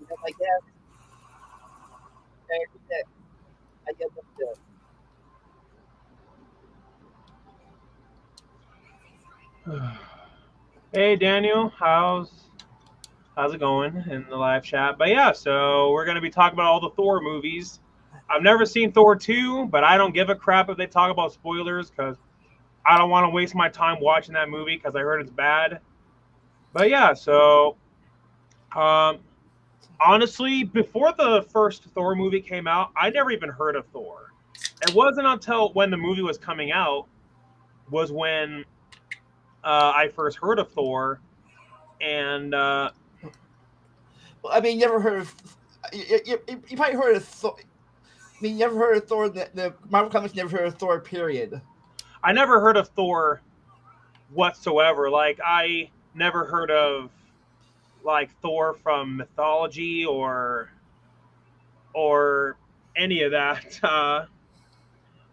I guess I guess that's it. Hey Daniel, how's it going in the live chat? But yeah, so we're gonna be talking about all the Thor movies. I've never seen Thor 2, but I don't give a crap if they talk about spoilers because I don't want to waste my time watching that movie because I heard it's bad. But yeah, so um, honestly, before the first Thor movie came out, I never even heard of Thor. It wasn't until when the movie was coming out was when I first heard of Thor, and Well, I mean, you never heard of you probably heard of Thor. I mean, you never heard of Thor. The Marvel comics never heard of Thor. Period. I never heard of Thor whatsoever. Like I never heard of like Thor from mythology or any of that.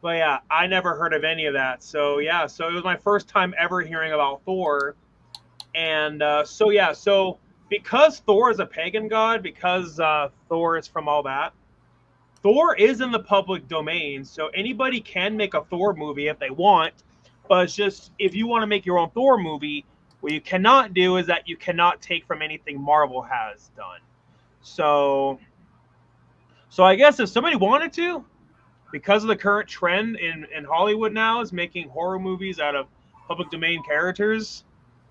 But yeah, I never heard of any of that. So yeah, so it was my first time ever hearing about Thor, and so yeah, so because Thor is a pagan god, because Thor is from all that, Thor is in the public domain, so anybody can make a Thor movie if they want. But it's just if you want to make your own Thor movie, what you cannot do is that you cannot take from anything Marvel has done. So, so I guess if somebody wanted to, because of the current trend in Hollywood now is making horror movies out of public domain characters,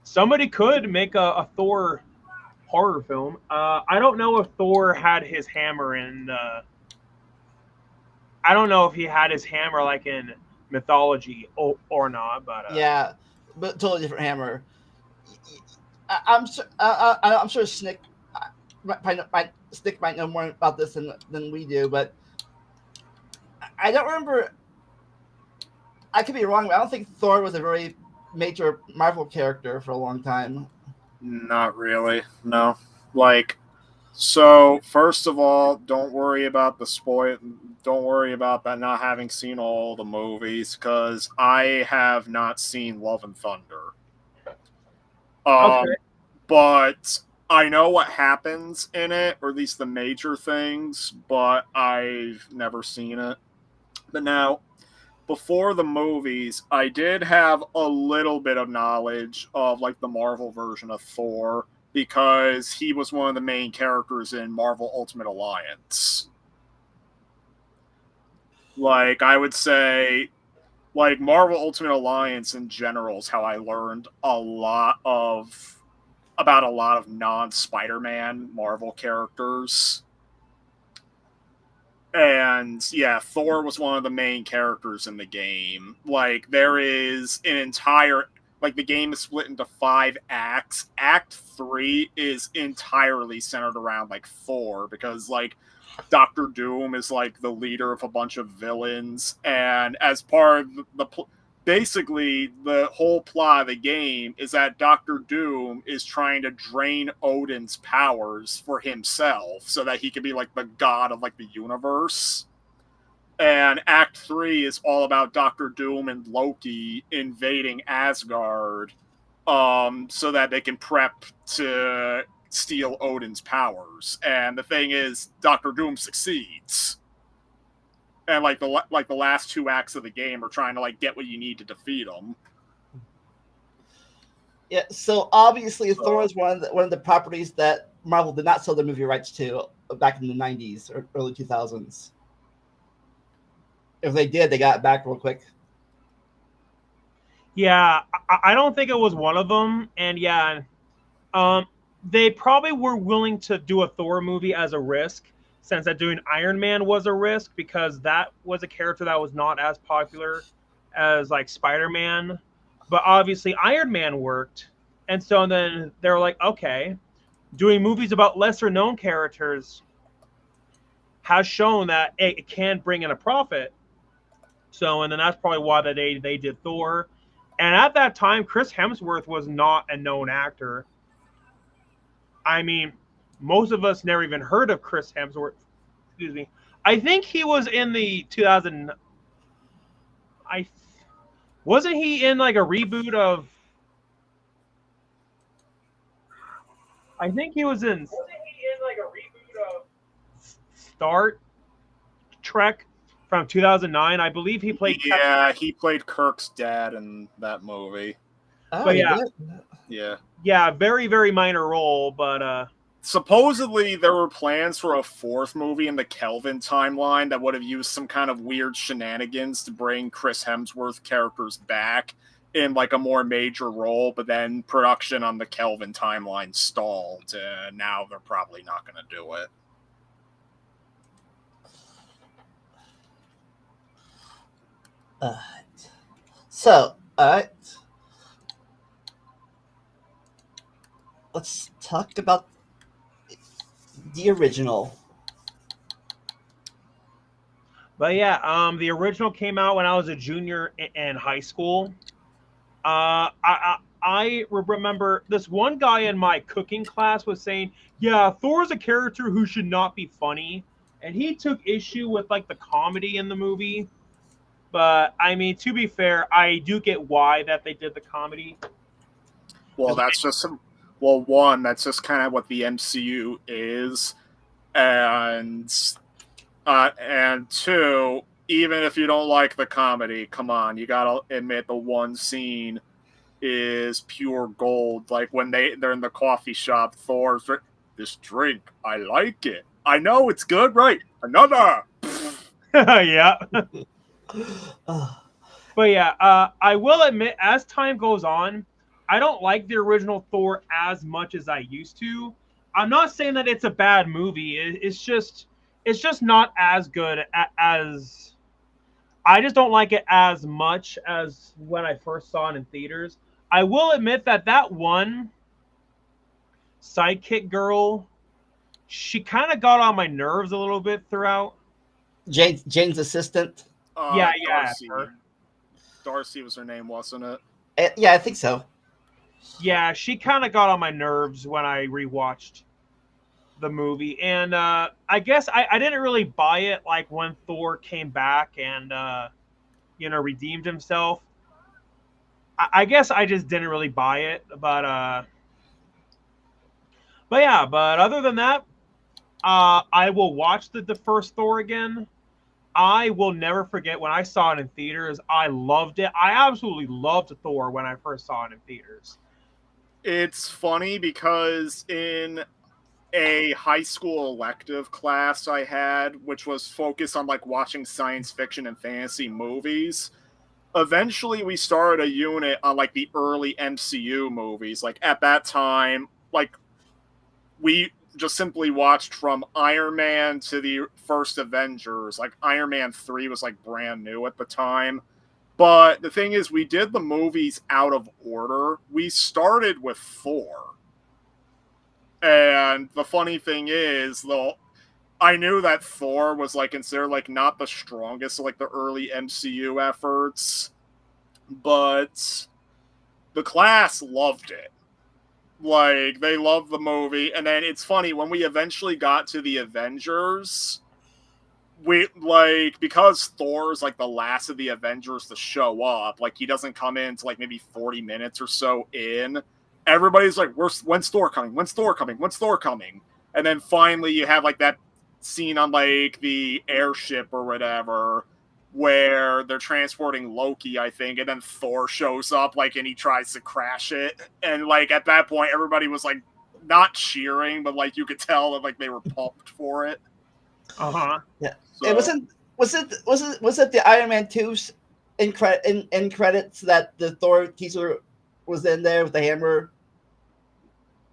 somebody could make a Thor horror film. I don't know if Thor had his hammer in I don't know if he had his hammer like in mythology or not, but Yeah, but totally different hammer. I'm sure. I'm sure Snick Snick might know more about this than we do, but I don't remember. I could be wrong, but I don't think Thor was a very major Marvel character for a long time. Not really. No. Like, so first of all, don't worry about the spoil. Don't worry about that not having seen all the movies because I have not seen Love and Thunder. okay. But I know what happens in it, or at least the major things, but I've never seen it. But now, before the movies, I did have a little bit of knowledge of like the Marvel version of Thor because he was one of the main characters in Marvel Ultimate Alliance. Like I would say like Marvel Ultimate Alliance in general is how I learned a lot of about a lot of non-Spider-Man Marvel characters. And yeah, Thor was one of the main characters in the game. Like there is an entire like the game is split into 5 acts. Act 3 is entirely centered around like Thor because like Doctor Doom is like the leader of a bunch of villains, and as part of basically the whole plot of the game is that Doctor Doom is trying to drain Odin's powers for himself so that he can be like the god of like the universe. And Act 3 is all about Doctor Doom and Loki invading Asgard so that they can prep to steal Odin's powers. And the thing is, Doctor Doom succeeds. And like the last 2 acts of the game are trying to like get what you need to defeat him. Yeah, so obviously Thor So is one of the properties that Marvel did not sell their movie rights to back in the '90s or early 2000s. If they did, they got it back real quick. Yeah, I don't think it was one of them, and yeah, um, they probably were willing to do a Thor movie as a risk, since that doing Iron Man was a risk because that was a character that was not as popular as like Spider Man, but obviously Iron Man worked, and so then they were like, okay, doing movies about lesser known characters has shown that it can bring in a profit. So, and then that's probably why that they did Thor. And at that time, Chris Hemsworth was not a known actor. I mean, most of us never even heard of Chris Hemsworth. Excuse me. I think he was in the 2000. I wasn't he in like a reboot of. I think he was in. Star Trek from 2009. I believe he played. Yeah, he played Kirk's dad in that movie. Oh, But he yeah. did? Yeah. Yeah, very, very minor role, but Supposedly, there were plans for a fourth movie in the Kelvin timeline that would have used some kind of weird shenanigans to bring Chris Hemsworth characters back in like a more major role, but then production on the Kelvin timeline stalled, and now they're probably not going to do it. So, alright. Let's talk about the original. but yeah, the original came out when I was a junior in high school. I remember this one guy in my cooking class was saying, "Yeah, Thor's a character who should not be funny," and he took issue with like the comedy in the movie. But I mean, to be fair, I do get why that they did the comedy. Well, that's just one, that's just kind of what the MCU is, and two, even if you don't like the comedy, come on, you gotta admit the one scene is pure gold. Like when they're in the coffee shop, Thor's this drink, I like it. I know it's good, right? Another. Yeah. But yeah, I will admit, as time goes on, I don't like the original Thor as much as I used to. I'm not saying that it's a bad movie. It's just not as good as. I just don't like it as much as when I first saw it in theaters. I will admit that one sidekick girl, she kind of got on my nerves a little bit throughout. Jane's assistant. Yeah, Darcy. her. Darcy was her name, wasn't it? Yeah, I think so. Yeah, she kind of got on my nerves when I rewatched the movie, and I guess I didn't really buy it like when Thor came back and redeemed himself. I guess I just didn't really buy it, but yeah, but other than that, I will watch the first Thor again. I will never forget when I saw it in theaters. I loved it. I absolutely loved Thor when I first saw it in theaters. It's funny because in a high school elective class I had, which was focused on like watching science fiction and fantasy movies, eventually we started a unit on like the early MCU movies. Like at that time, like we just simply watched from Iron Man to the first Avengers. Like Iron Man 3 was like brand new at the time. But the thing is, we did the movies out of order. We started with Thor. And the funny thing is, though, I knew that Thor was like considered like not the strongest of like the early MCU efforts, but the class loved it. Like they loved the movie, and then it's funny when we eventually got to the Avengers, we like because Thor's like the last of the Avengers to show up, like he doesn't come in to like maybe 40 minutes or so in. Everybody's like, when's Thor coming? When's Thor coming? When's Thor coming? And then finally you have like that scene on like the airship or whatever where they're transporting Loki, I think, and then Thor shows up like and he tries to crash it. And like at that point everybody was like not cheering, but like you could tell that like they were pumped for it. Uh-huh. Yeah. So, It was it the Iron Man 2's in credits that the Thor teaser was in there with the hammer?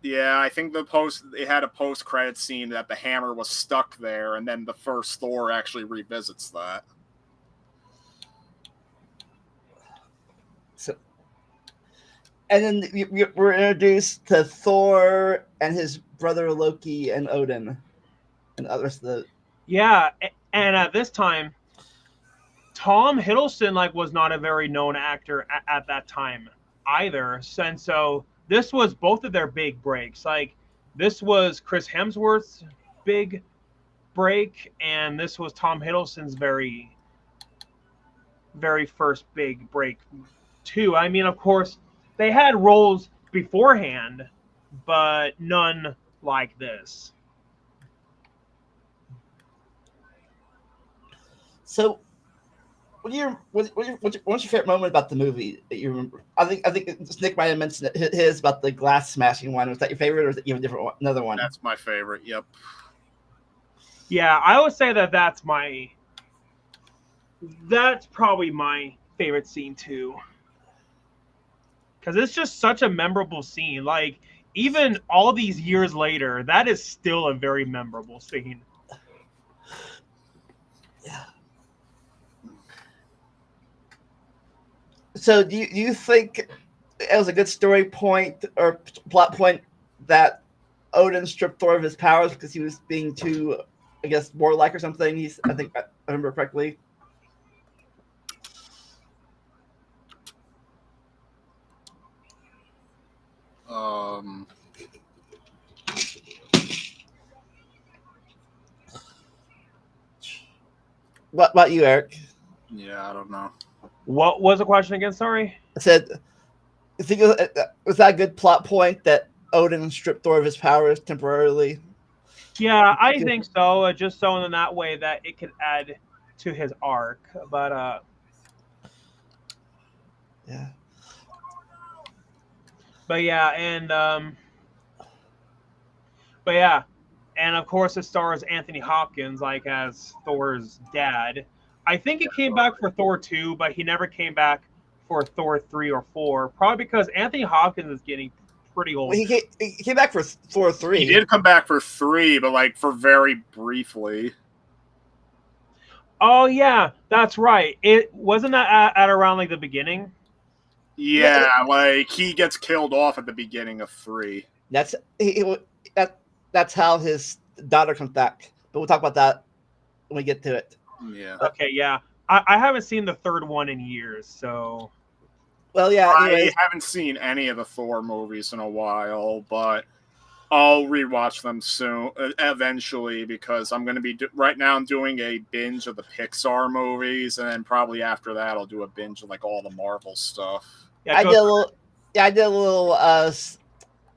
yeah, I think it had a post credit scene that the hammer was stuck there, and then the first Thor actually revisits that. So, and then we were introduced to Thor and his brother Loki and Odin and others. Yeah, and at this time, Tom Hiddleston like was not a very known actor at that time either. And so this was both of their big breaks. Like this was Chris Hemsworth's big break, and this was Tom Hiddleston's very, very first big break too. I mean, of course, they had roles beforehand, but none like this. So, what's your favorite moment about the movie that you remember? I think Nick might have mentioned his about the glass smashing one. Was that your favorite, or is it even a different one, another one? That's my favorite. Yep. Yeah, I would say that that's probably my favorite scene too, because it's just such a memorable scene. Like even all these years later, that is still a very memorable scene. Yeah. So do you think it was a good story point or plot point that Odin stripped Thor of his powers because he was being too, I guess, warlike or something? I think I remember correctly. Um. What about you, Eric? Yeah, I don't know. What was the question again? Sorry. I said, I think was that a good plot point that Odin stripped Thor of his powers temporarily? Yeah, I think so. Just so in that way that it could add to his arc. Yeah. But yeah, but yeah, and of course it stars Anthony Hopkins like as Thor's dad. I think he came back for Thor 2, but he never came back for Thor 3 or 4, probably because Anthony Hopkins is getting pretty Well, old. he came back for Thor 3. He did come back for 3, but like for very briefly. Oh yeah, that's right. It wasn't that at around like the beginning. Yeah, like he gets killed off at the beginning of 3. That's that's how his daughter comes back. But we'll talk about that when we get to it. Yeah. Okay, yeah. I haven't seen the third one in years, so. Well, yeah. I haven't seen any of the Thor movies in a while, but I'll rewatch them soon, eventually, because I'm going to be right now. I'm doing a binge of the Pixar movies, and then probably after that, I'll do a binge of like all the Marvel stuff. Yeah, I did a little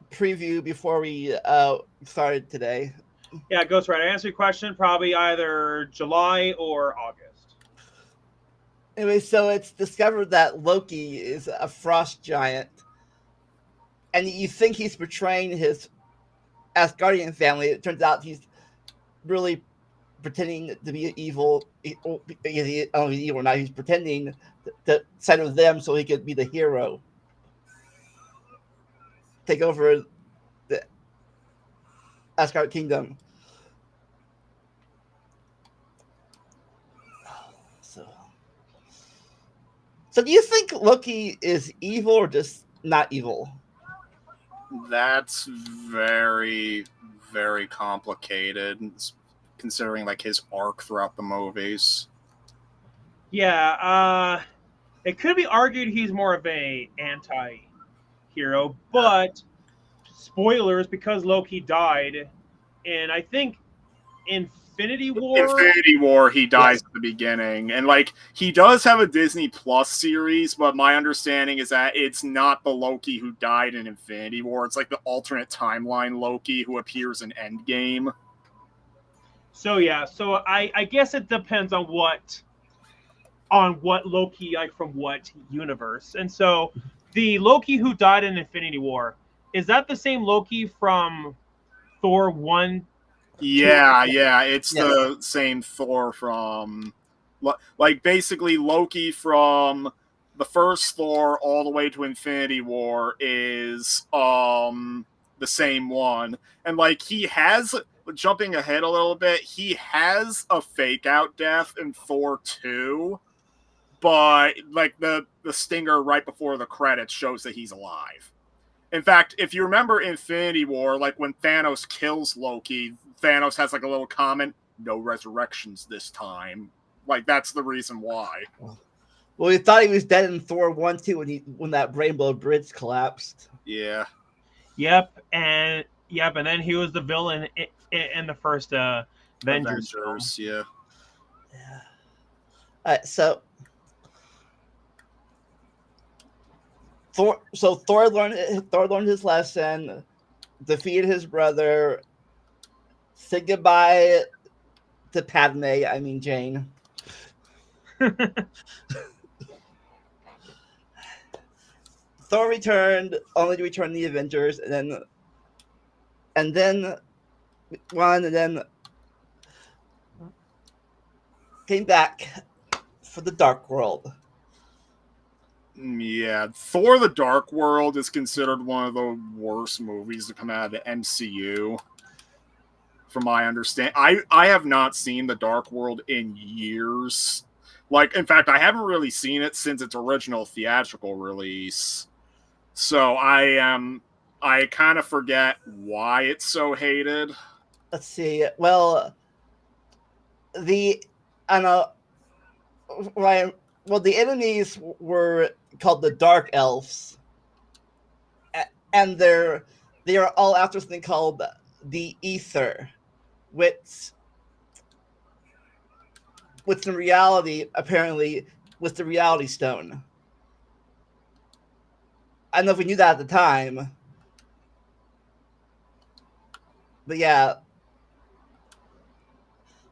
preview before we started today. Yeah, Ghost Rider. Answer your question. Probably either July or August. Anyway, so it's discovered that Loki is a frost giant, and you think he's betraying his Asgardian family. It turns out he's really pretending to be evil. He's evil now. He's pretending to side with them so he could be the hero, take over the Asgard kingdom. So do you think Loki is evil or just not evil? That's very, very complicated, considering like his arc throughout the movies. Yeah, it could be argued he's more of a anti-hero, but spoilers because Loki died, and I think Infinity War, he dies at the beginning, and like he does have a Disney Plus series, but my understanding is that it's not the Loki who died in Infinity War. It's like the alternate timeline Loki who appears in Endgame. So yeah, so I guess it depends on what Loki, like from what universe. And so the Loki who died in Infinity War, is that the same Loki from Thor 1? Yeah, it's the same Thor from like basically Loki from the first Thor all the way to Infinity War is the same one. And like he has, jumping ahead a little bit, he has a fake out death in Thor 2, but like the stinger right before the credits shows that he's alive. In fact, if you remember Infinity War, like when Thanos kills Loki, Thanos has like a little comment, no resurrections this time. Like that's the reason why. Well, we thought he was dead in Thor 1 too when that Rainbow Bridge collapsed. Yeah. Yep, and then he was the villain in the first Avengers. Yeah. Yeah. All right, so Thor learned his lesson, defeated his brother, said goodbye to Padme. I mean Jane. Thor returned only to return the Avengers, and then won, and then came back for the Dark World. Yeah, Thor: The Dark World is considered one of the worst movies to come out of the MCU. From my understanding, I have not seen The Dark World in years. Like, in fact, I haven't really seen it since its original theatrical release. So I kind of forget why it's so hated. Let's see. Well, the I know. Ryan, well, the enemies were called the Dark Elves, and they are all after something called the Ether, which in reality apparently was the Reality Stone. I don't know if we knew that at the time, but yeah,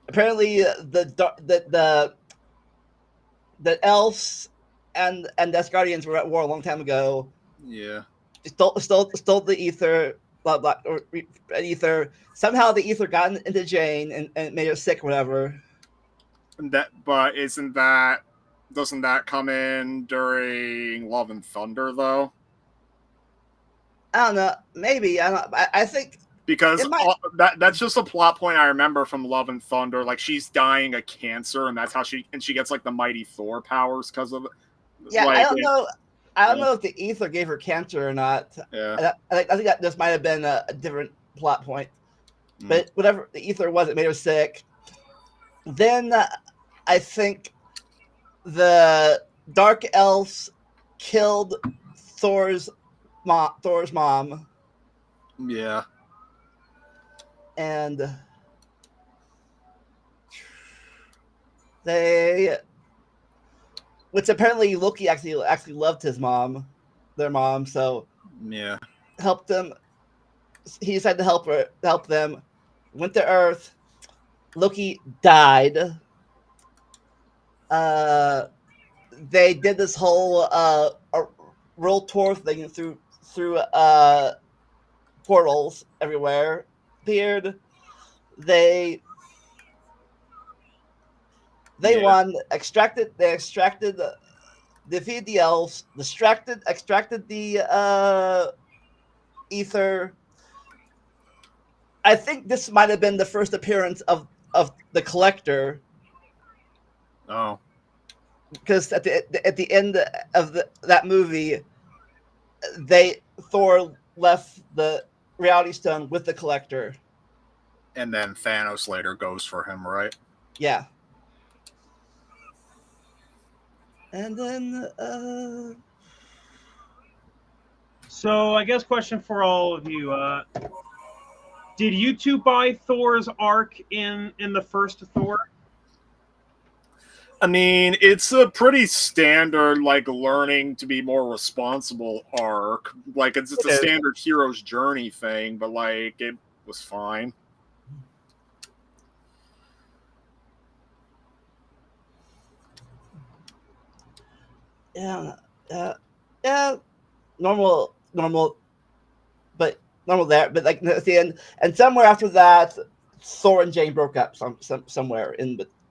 apparently the elves and Asgardians were at war a long time ago. Yeah. Stole the ether, blah blah, or ether. Somehow the ether got into Jane and it made her sick, or whatever. But doesn't that come in during Love and Thunder though? I don't know. Maybe I don't. I think Because that's just a plot point I remember from Love and Thunder. Like, she's dying of cancer, and that's how she gets like the mighty Thor powers because of it. Yeah, like, I don't know. I don't know if the ether gave her cancer or not. Yeah. I think that this might have been a different plot point. But whatever the ether was, it made her sick. Then I think the Dark Elves killed Thor's mom. Yeah. And they, which apparently Loki actually loved their mom, so Yeah. helped them. He decided to help them. Went to Earth. Loki died. They did this whole world tour thing through portals everywhere. Appeared. They won. Defeated the elves. Extracted the ether. I think this might have been the first appearance of the Collector. Oh. Because at the end of that movie, Thor left the Reality Stone with the Collector. And then Thanos later goes for him, right? Yeah. And then So I guess question for all of you: did you two buy Thor's arc in the first Thor? I mean, it's a pretty standard, like, learning to be more responsible arc. Like, it's just a standard hero's journey thing, but, like, it was fine. Yeah, normal, but normal there. But like at the end, and somewhere after that, Thor and Jane broke up. Somewhere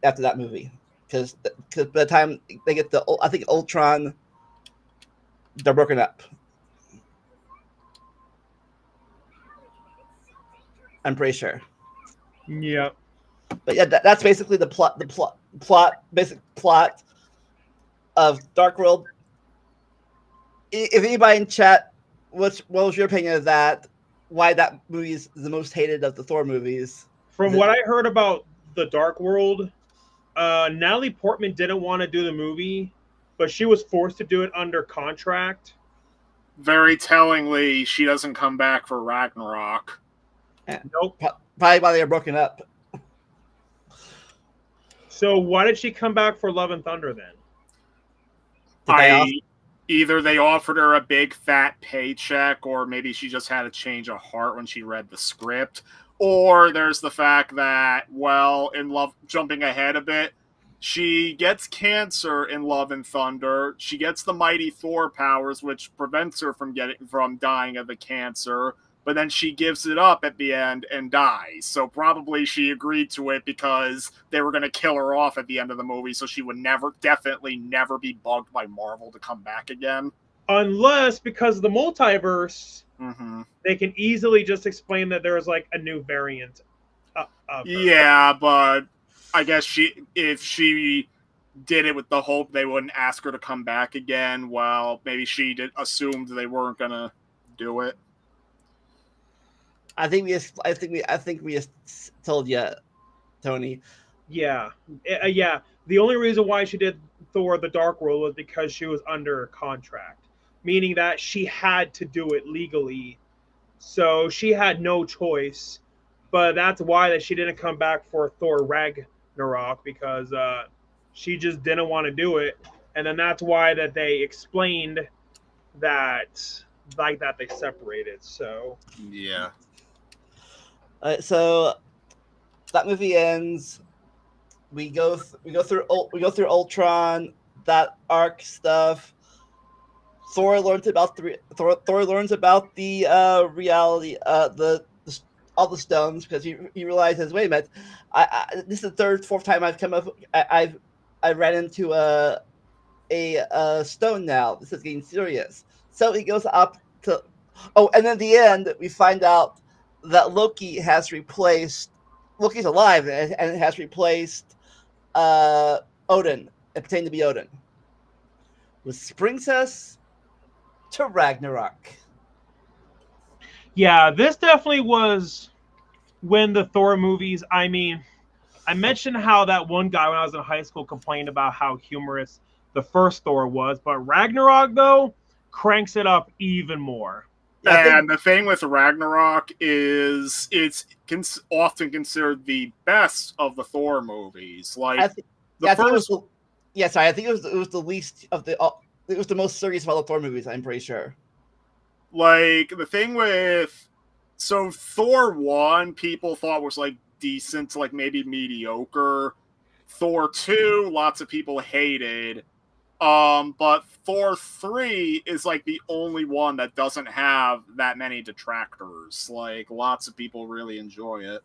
after that movie, because by the time they get I think Ultron, they're broken up. I'm pretty sure. Yeah. But yeah, that's basically the basic plot of Dark World. If anybody in chat, what was your opinion of that? Why that movie is the most hated of the Thor movies? From what I heard about the Dark World, Natalie Portman didn't want to do the movie, but she was forced to do it under contract. Very tellingly, she doesn't come back for Ragnarok. Nope. Probably why they were broken up. So why did she come back for Love and Thunder then? Either they offered her a big fat paycheck, or maybe she just had a change of heart when she read the script. Or there's the fact that, well, jumping ahead a bit, She gets cancer in Love and Thunder. She gets the mighty Thor powers, which prevents her from dying of the cancer. But then she gives it up at the end and dies. So probably she agreed to it because they were going to kill her off at the end of the movie, so she would definitely never be bugged by Marvel to come back again. Unless, because of the multiverse, mm-hmm. they can easily just explain that there's like a new variant of her. Yeah, but I guess if she did it with the hope they wouldn't ask her to come back again, well, maybe she assumed they weren't going to do it. I think we just told you, Tony. Yeah. Yeah. The only reason why she did Thor: The Dark World was because she was under contract, meaning that she had to do it legally. So she had no choice. But that's why that she didn't come back for Thor Ragnarok, because she just didn't want to do it. And then that's why that they explained that they separated. So yeah. So that movie ends. We go through Ultron, that arc stuff. Thor learns about the reality, all the stones, because he realizes, wait a minute, this is the fourth time I've come up. I ran into a stone now. This is getting serious. So he goes up to. Oh, and in the end, we find out that Loki's alive and has replaced Odin. It pretended to be Odin. Which brings us to Ragnarok. yeah, this definitely was when the Thor movies. I mean, I mentioned how that one guy when I was in high school complained about how humorous the first Thor was, but Ragnarok though cranks it up even more. And the thing with Ragnarok is it's often considered the best of the Thor movies. Like I think it was the least of the. It was the most serious of all the Thor movies, I'm pretty sure. Like the thing with Thor 1, people thought was like decent to like maybe mediocre. Thor 2, lots of people hated. But Thor 3 is like the only one that doesn't have that many detractors. Like lots of people really enjoy it.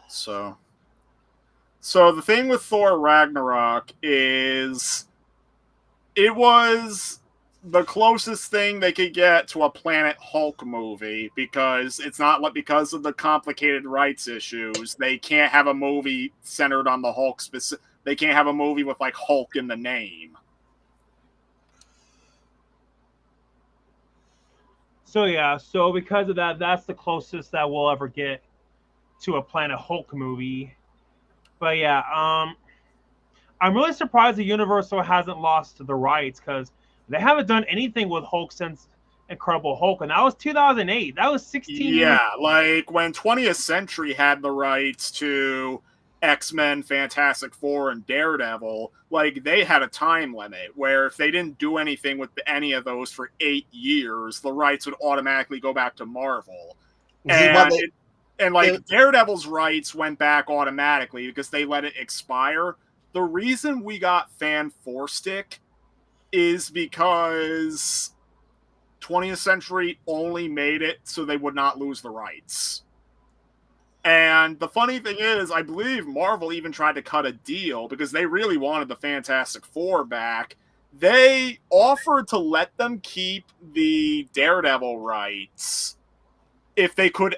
So the thing with Thor Ragnarok is it was the closest thing they could get to a Planet Hulk movie, because it's not like, because of the complicated rights issues, they can't have a movie centered on the Hulk specific. They can't have a movie with like Hulk in the name. So yeah, so because of that, that's the closest that we'll ever get to a Planet Hulk movie. But yeah, I'm really surprised the Universal hasn't lost the rights, because they haven't done anything with Hulk since Incredible Hulk, and that was 2008. That was 16 years. Yeah, like when 20th Century had the rights to X-Men, Fantastic Four, and Daredevil, like they had a time limit where if they didn't do anything with any of those for 8 years, the rights would automatically go back to Marvel. And Daredevil's rights went back automatically because they let it expire. The reason we got Fan Four Stick is because 20th Century only made it so they would not lose the rights. And the funny thing is, I believe Marvel even tried to cut a deal because they really wanted the Fantastic Four back. They offered to let them keep the Daredevil rights if they could.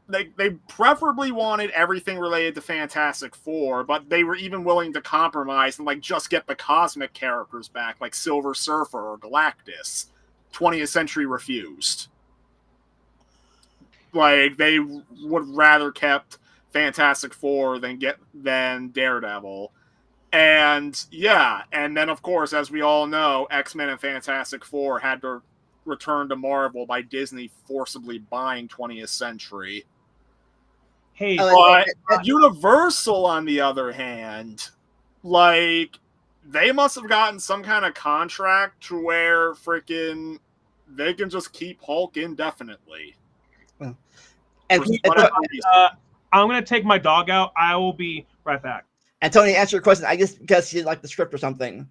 They preferably wanted everything related to Fantastic Four, but they were even willing to compromise and just get the cosmic characters back, like Silver Surfer or Galactus. 20th Century refused. Like, they would rather kept Fantastic Four than Daredevil. And yeah, and then of course, as we all know, X-Men and Fantastic Four had to return to Marvel by Disney forcibly buying 20th Century. Hey, but Universal, on the other hand, they must have gotten some kind of contract to where freaking they can just keep Hulk indefinitely. I'm going to take my dog out. I will be right back. And Tony, answer your question. I guess because he didn't like the script or something.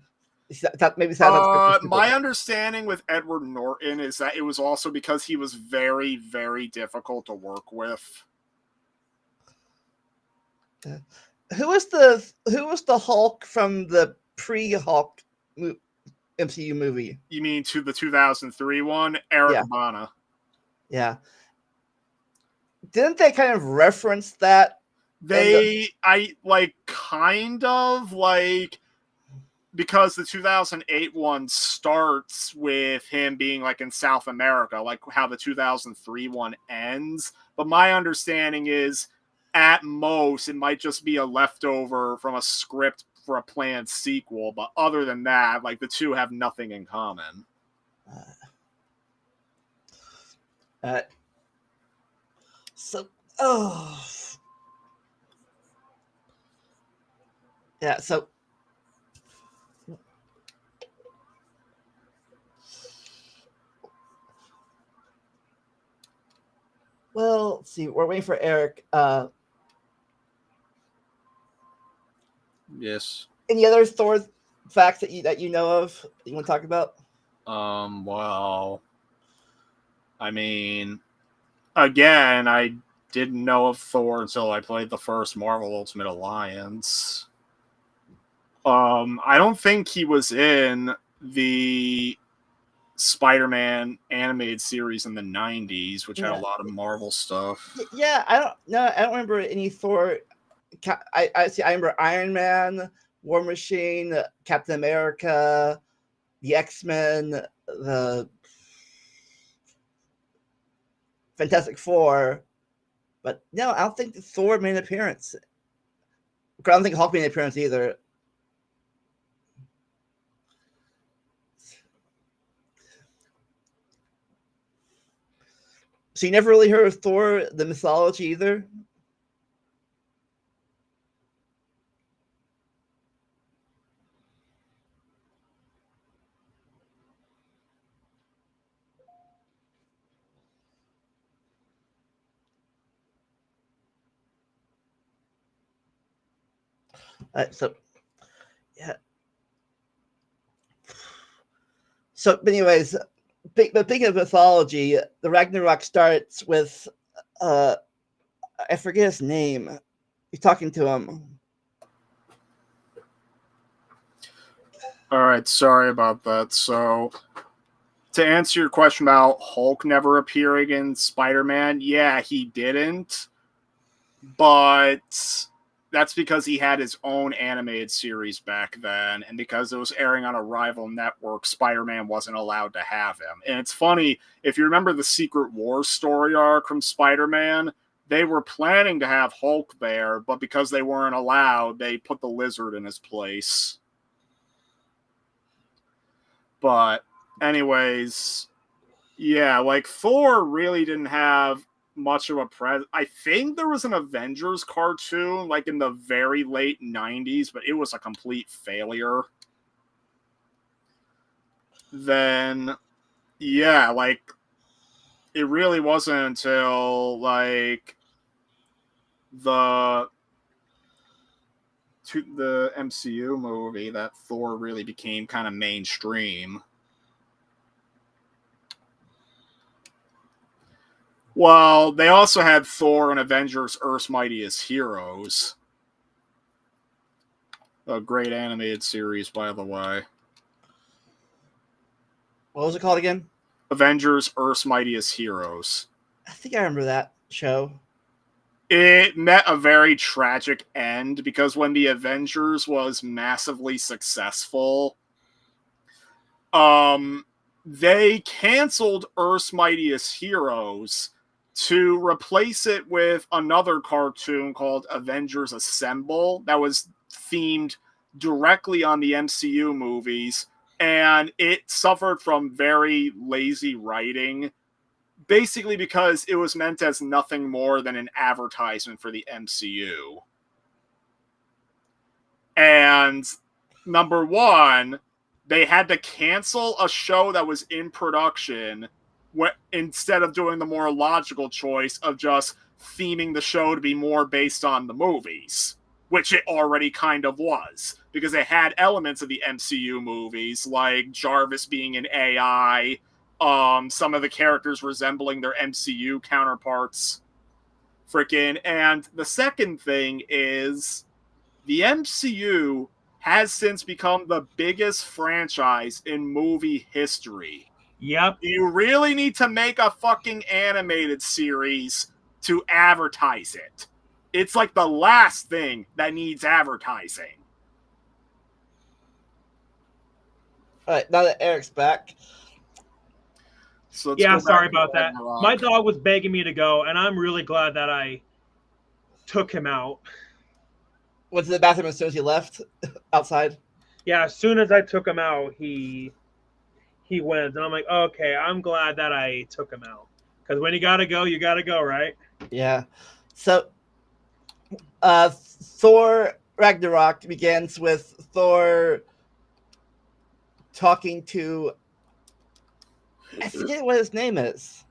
Maybe script my understanding with Edward Norton is that it was also because he was very, very difficult to work with. Who was the Hulk from the pre-Hulk MCU movie? You mean to the 2003 one? Eric Bana. Yeah. Didn't they kind of reference that? Because the 2008 one starts with him being like in South America, like how the 2003 one ends. But my understanding is, at most, it might just be a leftover from a script for a planned sequel. But other than that, like the two have nothing in common. Yeah, so well, let's see. We're waiting for Eric. Yes. Any other Thor facts that you know of that you want to talk about? Well, I mean, again, I didn't know of Thor until I played the first Marvel Ultimate Alliance. I don't think he was in the Spider-Man animated series in the 90s, which had a lot of Marvel stuff. Yeah, I don't remember any Thor. I remember Iron Man, War Machine, Captain America, the X-Men, the Fantastic Four, but no, I don't think Thor made an appearance. I don't think Hulk made an appearance either. So you never really heard of Thor, the mythology either? So but anyways, but thinking of mythology, the Ragnarok starts with I forget his name. You're talking to him. All right, sorry about that. So, to answer your question about Hulk never appearing in Spider-Man, yeah, he didn't. But that's because he had his own animated series back then, and because it was airing on a rival network, Spider-Man wasn't allowed to have him. And it's funny, if you remember the Secret Wars story arc from Spider-Man, they were planning to have Hulk there, but because they weren't allowed, they put the Lizard in his place. But anyways, yeah, like Thor really didn't have much of a presence. I think there was an Avengers cartoon like in the very late 90s, but it was a complete failure. Then, yeah, like it really wasn't until like the MCU movie that Thor really became kind of mainstream. Well, they also had Thor and Avengers Earth's Mightiest Heroes. A great animated series, by the way. What was it called again? Avengers Earth's Mightiest Heroes. I think I remember that show. It met a very tragic end because when the Avengers was massively successful, they canceled Earth's Mightiest Heroes to replace it with another cartoon called Avengers Assemble that was themed directly on the MCU movies, and it suffered from very lazy writing, basically because it was meant as nothing more than an advertisement for the MCU. And number one, they had to cancel a show that was in production instead of doing the more logical choice of just theming the show to be more based on the movies. which it already kind of was, because it had elements of the MCU movies, like Jarvis being an AI, some of the characters resembling their MCU counterparts. And the second thing is, the MCU has since become the biggest franchise in movie history. Yep. You really need to make a fucking animated series to advertise it. It's like the last thing that needs advertising. All right, now that Eric's back. So Yeah, sorry about that. My dog was begging me to go, and I'm really glad that I took him out. Went to the bathroom as soon as he left outside. Yeah, as soon as I took him out, he went, and I'm like, okay, I'm glad that I took him out, because when you gotta go, right? Yeah. So, Thor Ragnarok begins with Thor talking to, I forget what his name is.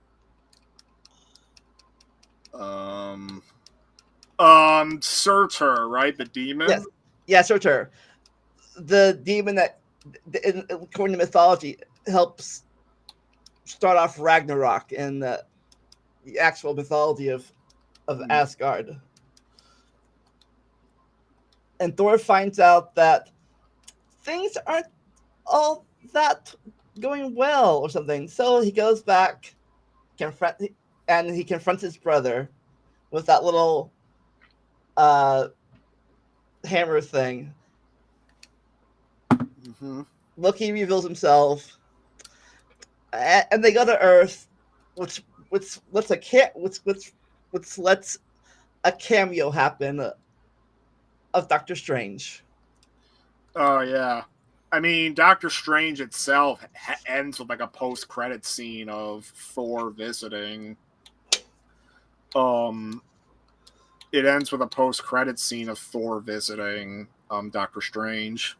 Surtur, right? The demon? Yes. Yeah, Surtur. The demon that, according to mythology, helps start off Ragnarok in the actual mythology of Asgard. And Thor finds out that things aren't all that going well or something. So he goes back, and he confronts his brother with that little hammer thing. Mm-hmm. Loki reveals himself, and they go to Earth, which lets a cameo happen of Doctor Strange. Oh yeah, I mean, Doctor Strange itself ends with like a post-credit scene of Thor visiting. It ends with a post-credit scene of Thor visiting Doctor Strange.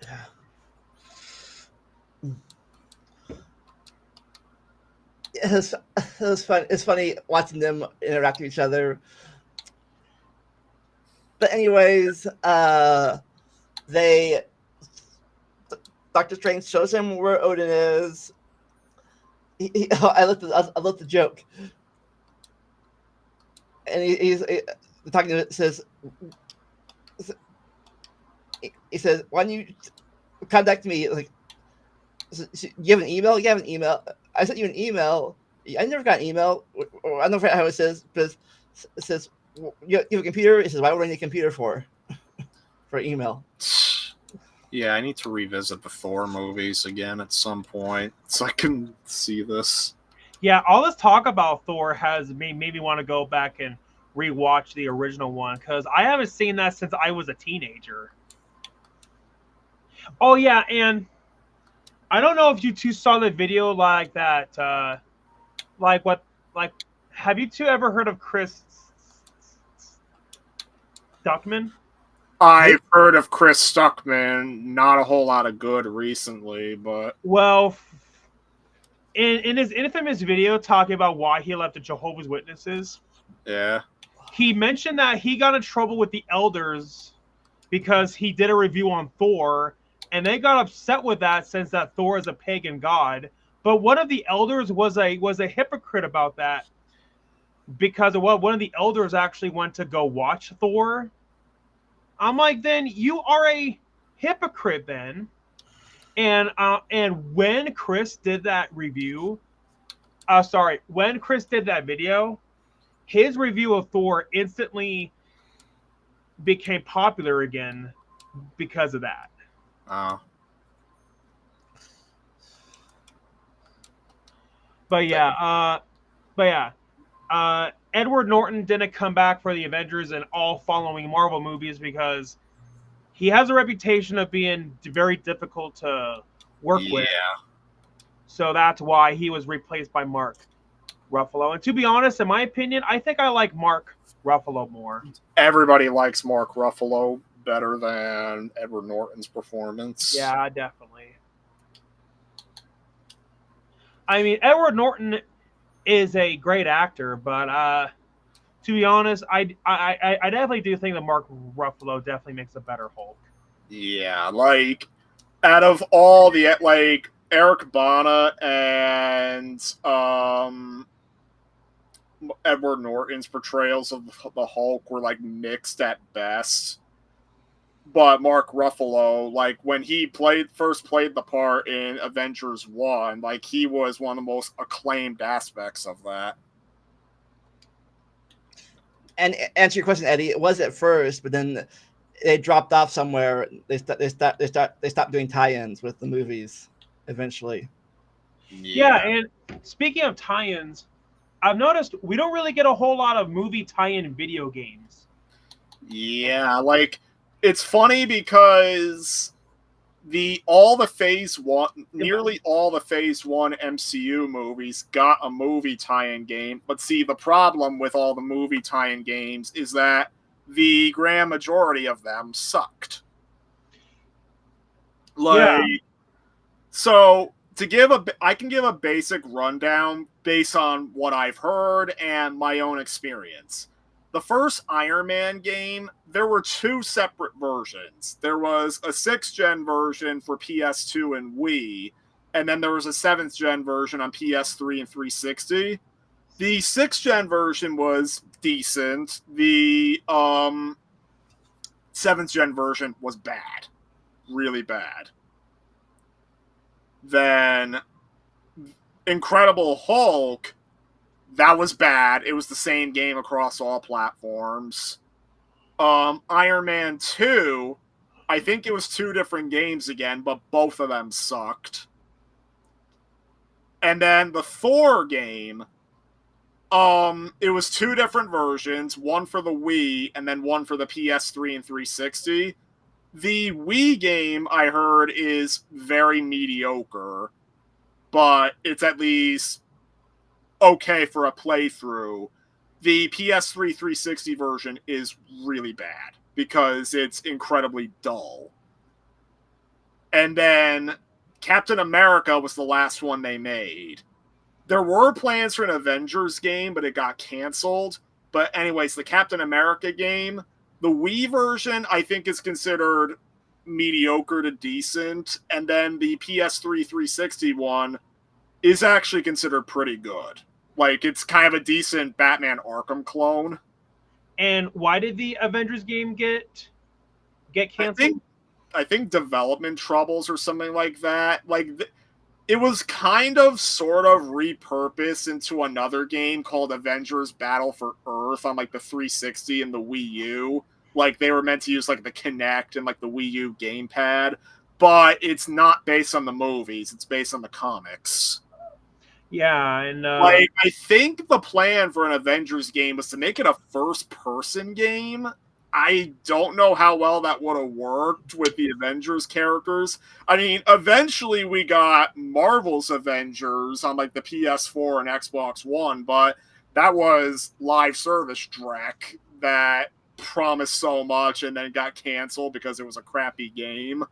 Yeah. It was fun. It's funny watching them interact with each other. But anyways, Doctor Strange shows him where Odin is. I love the joke, and he's talking to it. Says why don't you contact me? Like, you have an email? You have an email? I sent you an email. I never got an email. Or I don't know how it says, but it says, you have a computer? It says, why would I need a computer for email? Yeah, I need to revisit the Thor movies again at some point so I can see this. Yeah, all this talk about Thor has made me want to go back and rewatch the original one, because I haven't seen that since I was a teenager. Oh yeah, and I don't know if you two saw the video like that. Have you two ever heard of Chris Stuckman? I've heard of Chris Stuckman, not a whole lot of good recently, but... Well, in his infamous video talking about why he left the Jehovah's Witnesses, yeah, he mentioned that he got in trouble with the elders because he did a review on Thor, and they got upset with that since that Thor is a pagan god. But one of the elders was a hypocrite about that, because one of the elders actually went to go watch Thor. I'm like, then you are a hypocrite then. And when Chris did that review, when Chris did that video, his review of Thor instantly became popular again because of that. Oh. But yeah, Edward Norton didn't come back for the Avengers and all following Marvel movies because he has a reputation of being very difficult to work with. So that's why he was replaced by Mark Ruffalo. And to be honest, in my opinion, I think I like Mark Ruffalo more. Everybody likes Mark Ruffalo better than Edward Norton's performance. Yeah, definitely. I mean, Edward Norton is a great actor, but to be honest, I definitely do think that Mark Ruffalo definitely makes a better Hulk. Yeah, like out of all the like Eric Bana and Edward Norton's portrayals of the Hulk were like mixed at best. But Mark Ruffalo, like when he first played the part in Avengers 1, like he was one of the most acclaimed aspects of that. And answer your question, Eddie, it was at first, but then they dropped off somewhere. They stopped doing tie-ins with the movies eventually. Yeah, and speaking of tie-ins, I've noticed we don't really get a whole lot of movie tie-in video games. Yeah, like it's funny because nearly all the Phase 1 MCU movies got a movie tie-in game. But see, the problem with all the movie tie-in games is that the grand majority of them sucked. Like, Yeah. so I can give a basic rundown based on what I've heard and my own experience. The first Iron Man game, there were two separate versions. There was a 6th gen version for PS2 and Wii, and then there was a 7th gen version on PS3 and 360. The 6th gen version was decent. The 7th gen version was bad. Really bad. Then Incredible Hulk, that was bad. It was the same game across all platforms. Iron Man 2, I think it was two different games again, but both of them sucked. And then the Thor game, it was two different versions, one for the Wii and then one for the PS3 and 360. The Wii game, I heard, is very mediocre, but it's at least okay for a playthrough. The PS3 360 version is really bad because it's incredibly dull. And then Captain America was the last one they made. There were plans for an Avengers game, but it got canceled. But anyways, the Captain America game, the Wii version, I think is considered mediocre to decent. And then the PS3 360 one is actually considered pretty good. Like, it's kind of a decent Batman Arkham clone. And why did the Avengers game get canceled? I think development troubles or something like that. Like, it was kind of sort of repurposed into another game called Avengers Battle for Earth on like the 360 and the Wii U. Like, they were meant to use like the Kinect and like the Wii U gamepad, but it's not based on the movies. It's based on the comics. Yeah, and like I think the plan for an Avengers game was to make it a first-person game. I don't know how well that would have worked with the Avengers characters. I mean, eventually we got Marvel's Avengers on like the PS4 and Xbox One, but that was live service dreck that promised so much and then got canceled because it was a crappy game.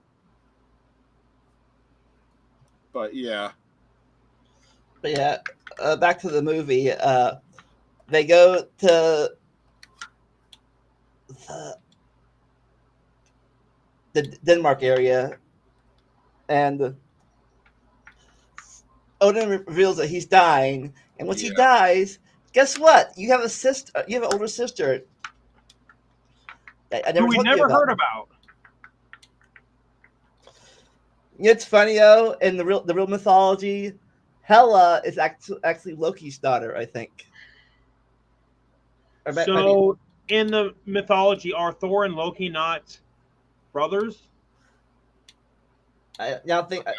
But yeah. But yeah, back to the movie. They go to the Denmark area, and Odin reveals that he's dying. And once he dies, guess what? You have a sister. You have an older sister. I who we never heard about. It's funny though. In the real mythology, Hela is actually Loki's daughter, I think. So, in the mythology, are Thor and Loki not brothers? I don't think so.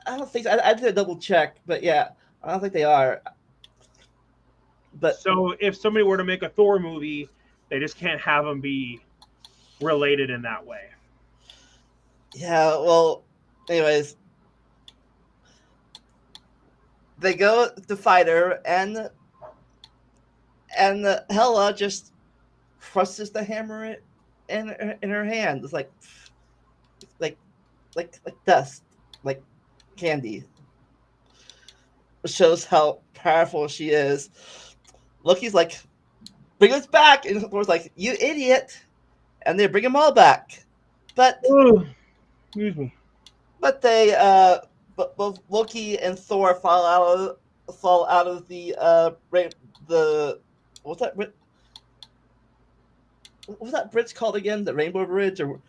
I have to double check, but yeah, I don't think they are. But so, if somebody were to make a Thor movie, they just can't have them be related in that way. Yeah, well, anyways, they go to fight her, and Hela just crushes the hammer in her hand. It's like dust, like candy. It shows how powerful she is. Loki's like, bring us back. And Thor's like, you idiot. And they bring them all back. But Oh, excuse me. but they but both Loki and Thor fall out of the what's that what was that bridge called again? The Rainbow Bridge or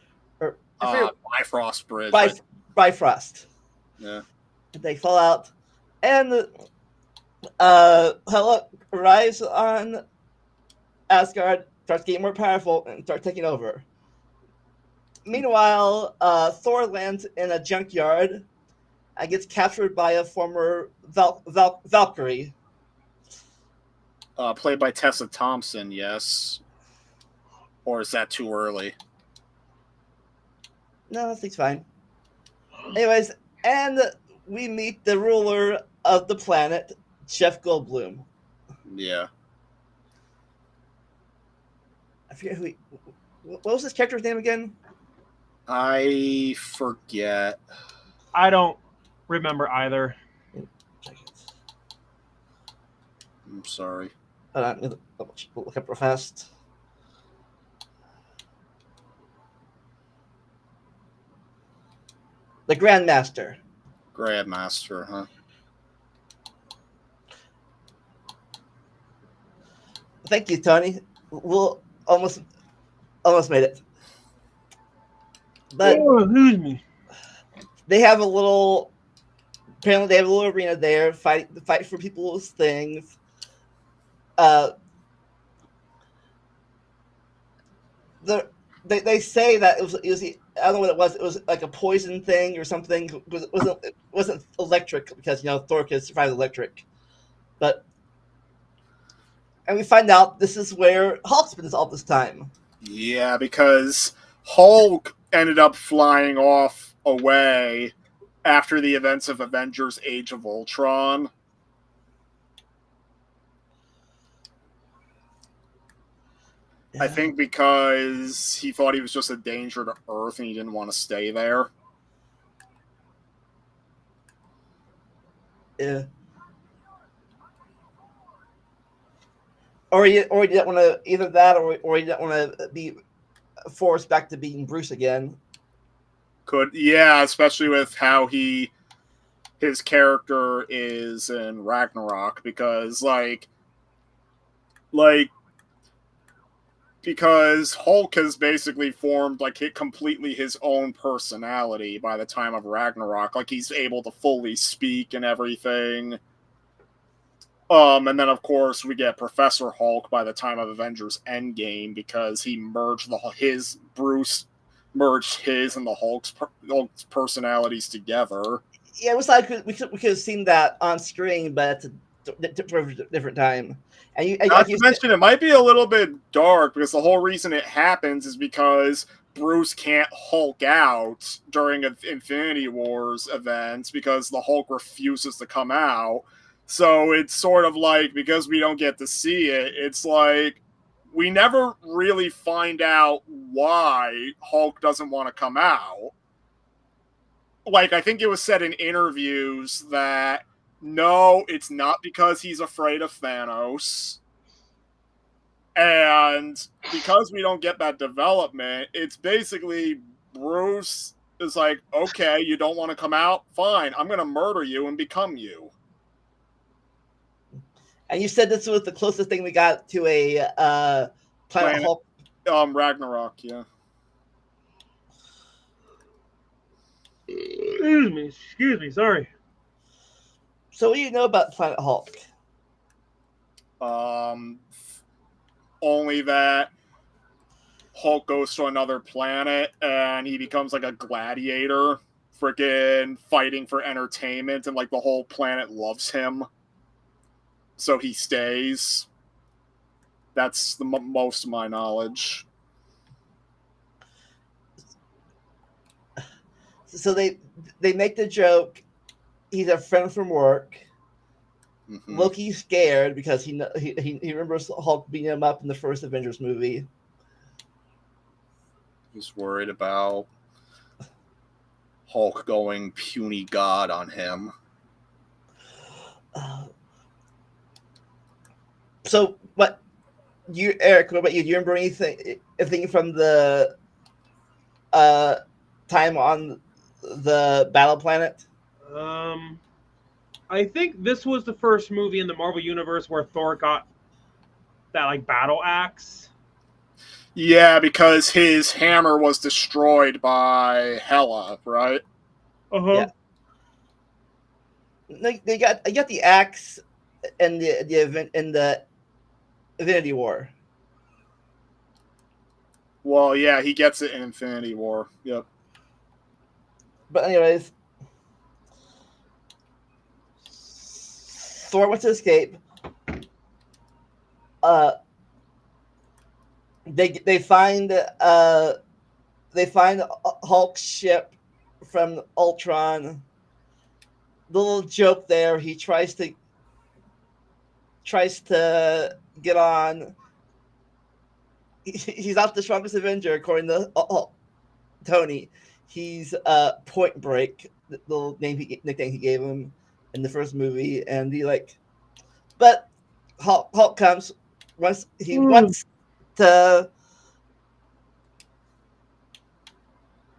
Bifrost Bridge. Bifrost. Yeah. And they fall out, and Hela arrives on Asgard, starts getting more powerful, and starts taking over. Meanwhile, Thor lands in a junkyard and gets captured by a former Valkyrie. Played by Tessa Thompson, yes. Or is that too early? No, I think it's fine. Anyways, and we meet the ruler of the planet, Jeff Goldblum. Yeah. I forget what was his character's name again? I forget. I don't remember either. I'm sorry. Hold on, look up real fast. The Grandmaster. Grandmaster, huh? Thank you, Tony. We'll almost made it. But excuse me. they have a little. Apparently, they have a little arena there. Fight for people's things. They say that it was I don't know what it was. It was like a poison thing or something. It wasn't electric because Thor can survive electric, and we find out this is where Hulk's been all this time. Yeah, because Hulk ended up flying off away after the events of Avengers: Age of Ultron. Yeah. I think because he thought he was just a danger to Earth and he didn't want to stay there. Yeah. Or he didn't want to either that, or he didn't want to be forced back to being Bruce again. Yeah, especially with how his character is in Ragnarok, because because Hulk has basically formed completely his own personality by the time of Ragnarok. Like, he's able to fully speak and everything. And then of course we get Professor Hulk by the time of Avengers Endgame, because he merged Bruce merged his and the Hulk's personalities together. Yeah, it was like we could have seen that on screen, but at a different time. And Not to mention, it might be a little bit dark, because the whole reason it happens is because Bruce can't Hulk out during Infinity Wars events because the Hulk refuses to come out. So it's sort of like, because we don't get to see it, it's like we never really find out why Hulk doesn't want to come out. Like, I think it was said in interviews that no, it's not because he's afraid of Thanos. And because we don't get that development, it's basically Bruce is like, okay, you don't want to come out? Fine, I'm going to murder you and become you. And you said this was the closest thing we got to a Planet Hulk. Ragnarok, yeah. Excuse me, sorry. So what do you know about Planet Hulk? Only that Hulk goes to another planet and he becomes like a gladiator, freaking fighting for entertainment, and like the whole planet loves him. So he stays. That's the most of my knowledge. So they make the joke, he's a friend from work. Mm-hmm. Loki's scared because he remembers Hulk beating him up in the first Avengers movie. He's worried about Hulk going puny god on him. So, what you, Eric? What about you? Do you remember anything from the uh, time on the battle planet? Um, I think this was the first movie in the Marvel universe where Thor got that like battle axe. Yeah, because his hammer was destroyed by Hela, right? Uh huh. Yeah. They got the axe in the event in the Infinity War. Well, yeah, he gets it in Infinity War. Yep. But anyways, Thor wants to escape. Uh, they find Hulk's ship from Ultron. The little joke there, he tries to get on. He's not the strongest Avenger according to Tony. He's Point Break, the little nickname he gave him in the first movie, and but Hulk comes once he wants to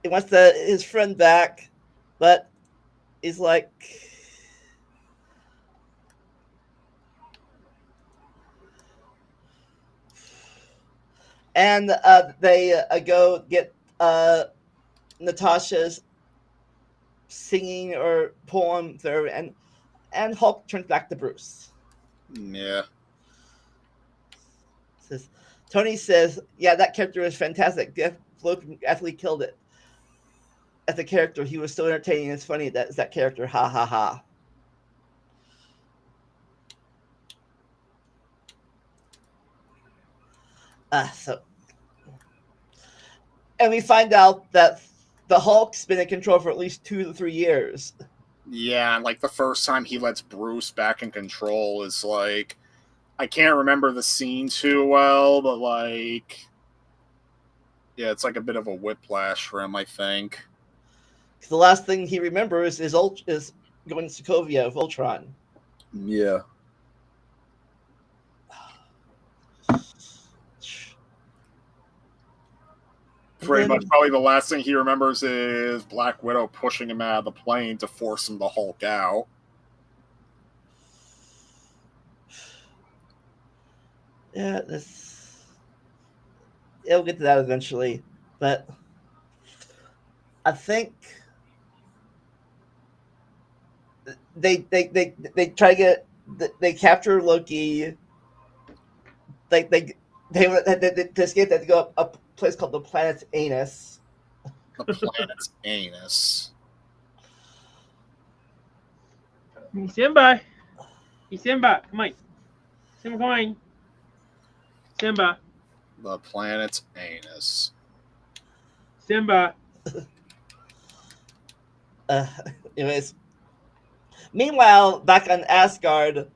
his friend back, but he's like, and they go get Natasha's singing or poem there, and Hulk turns back to Bruce. Yeah. Tony says, "Yeah, that character was fantastic. Logan actually killed it. As a character, he was so entertaining. It's funny that character. Ha ha ha." And we find out that the Hulk's been in control for at least 2 to 3 years. Yeah, and like the first time he lets Bruce back in control is like, I can't remember the scene too well, but like, yeah, it's like a bit of a whiplash for him, I think. The last thing he remembers is going to Sokovia of Ultron. Yeah. Pretty much, probably the last thing he remembers is Black Widow pushing him out of the plane to force him to Hulk out. Yeah, it'll get to that eventually, but I think they try to get they capture Loki. To escape, they have to go up a place called the planet's anus. The planet's anus. Simba, Simba, come on, Simba, come on, Simba, The planet's anus. Simba. Anyways, meanwhile, back on Asgard,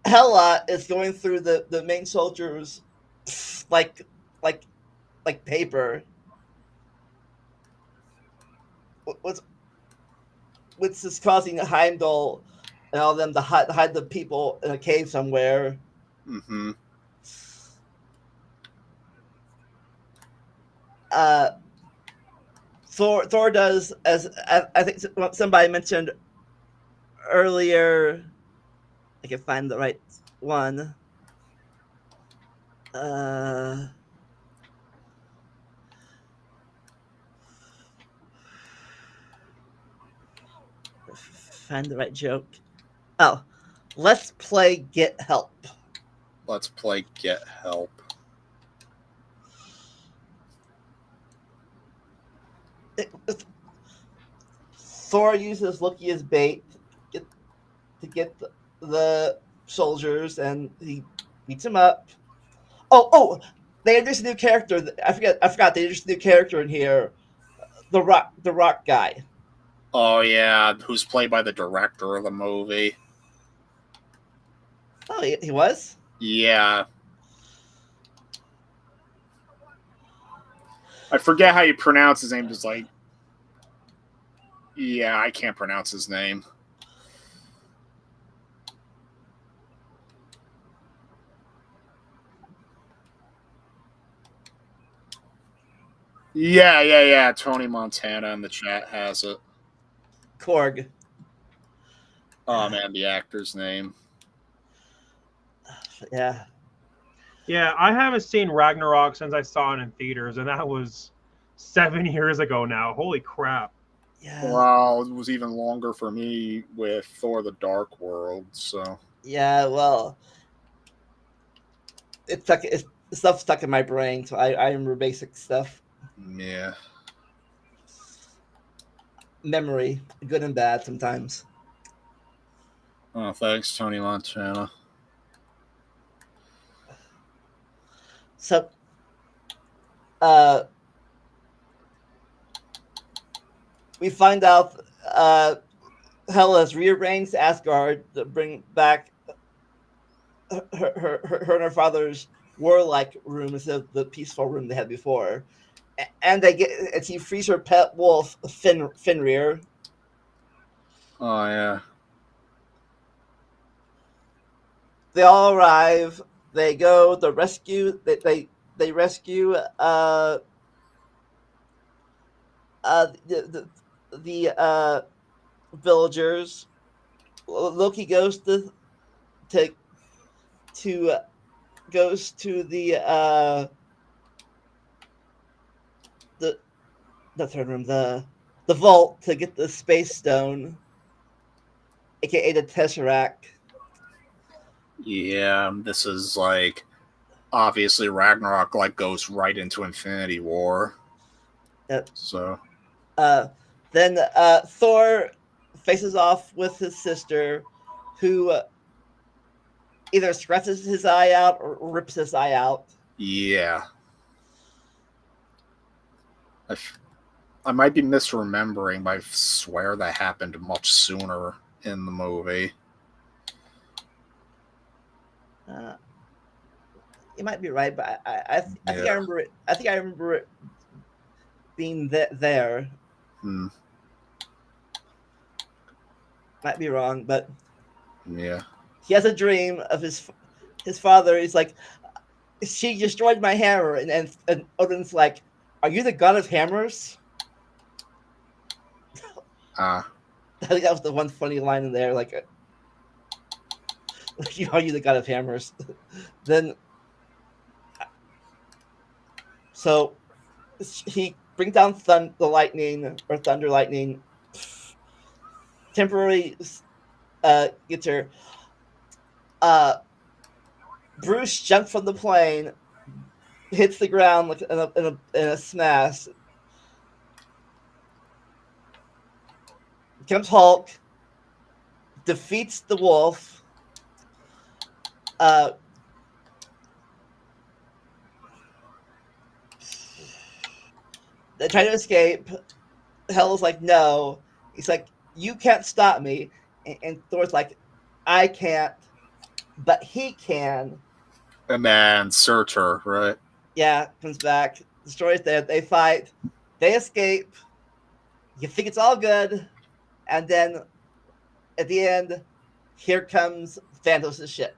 Hela is going through the main soldiers like paper. Which is causing Heimdall and all them to hide the people in a cave somewhere. Mm-hmm. Thor does, as I think somebody mentioned earlier. I can find the right one. Find the right joke. Oh, let's play Get Help. Let's play Get Help. Thor uses Loki as bait to get the soldiers, and he beats him up. Oh! They introduced a new character. I forgot. They introduced a new character in here. The Rock guy. Oh yeah, who's played by the director of the movie? Oh, he was? Yeah. I forget how you pronounce his name. Just like, yeah, I can't pronounce his name. Yeah. Tony Montana in the chat has it. Korg. Oh man, the actor's name. Yeah. Yeah, I haven't seen Ragnarok since I saw it in theaters, and that was 7 years ago now. Holy crap. Yeah. Well, it was even longer for me with Thor: The Dark World. So Yeah. Well, it's stuff stuck in my brain, so I remember basic stuff. yeah. Memory, good and bad sometimes. Oh, thanks, Tony Montana. So, we find out Hela has rearranged Asgard to bring back her and her father's warlike room instead of the peaceful room they had before. And she frees her pet wolf, Fenrir. Oh yeah. They all arrive. They go to rescue. They rescue the villagers. Loki goes to goes to the third room, the vault to get the space stone, aka the Tesseract. Yeah, this is like obviously Ragnarok like goes right into Infinity War. Yep. So Then Thor faces off with his sister, who either scratches his eye out or rips his eye out. yeah. I might be misremembering, but I swear that happened much sooner in the movie. You might be right, but I think I remember it. I think I remember it being there. Might be wrong, but yeah. He has a dream of his father. He's like, she destroyed my hammer, and Odin's like, are you the god of hammers? I think that was the one funny line in there. Like, are you the god of hammers? Then, so he brings down the lightning or thunder lightning. Temporarily gets her. Bruce jumps from the plane, hits the ground like in a smash. Comes Hulk, defeats the wolf. They try to escape. Hela's like, no. He's like, you can't stop me. And Thor's like, I can't, but he can. And then Surtur, right? Yeah, comes back, destroys them. They fight. They escape. You think it's all good. And then at the end, here comes Thanos' ship.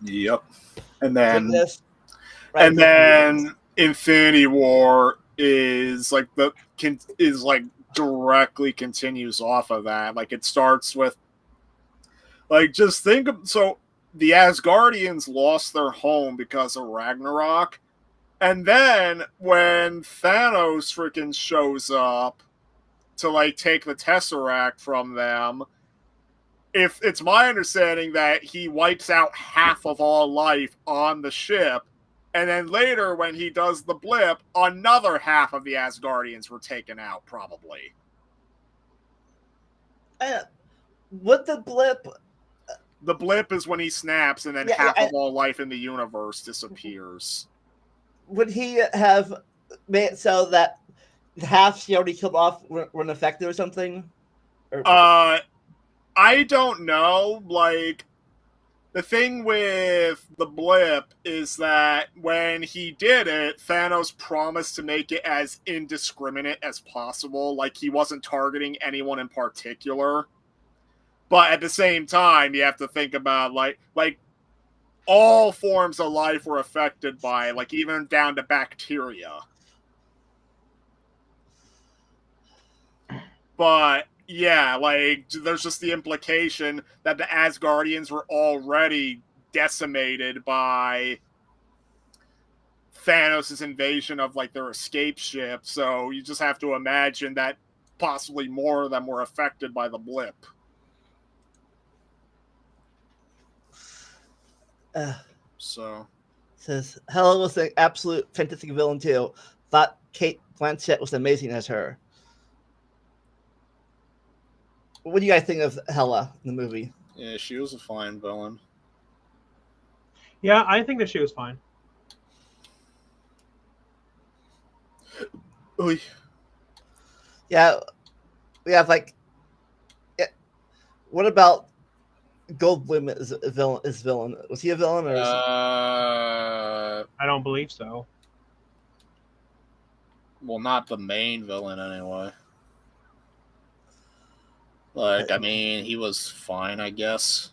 Yep. And then Infinity War is like directly continues off of that. Like it starts with like just think of so the Asgardians lost their home because of Ragnarok. And then when Thanos freaking shows up to like take the Tesseract from them, if it's my understanding that he wipes out half of all life on the ship, and then later when he does the blip, another half of the Asgardians were taken out, probably. What the blip? The blip is when he snaps, and then half of all life in the universe disappears. Would he have made it so that half she already killed off weren't affected or something? I don't know. Like, the thing with the blip is that when he did it, Thanos promised to make it as indiscriminate as possible. Like, he wasn't targeting anyone in particular. But at the same time, you have to think about, like all forms of life were affected by, like, even down to bacteria. But yeah, like there's just the implication that the Asgardians were already decimated by Thanos' invasion of like their escape ship, so you just have to imagine that possibly more of them were affected by the blip. So Says Hela was an absolute fantastic villain too. Thought Kate Blanchett was amazing as her. What do you guys think of Hela in the movie? yeah, she was a fine villain. Yeah, I think that she was fine. Oy. Yeah, we have like. What about Goldblum as a villain? Was he a villain or? I don't believe so. Well, not the main villain anyway. Like, I mean, he was fine, I guess.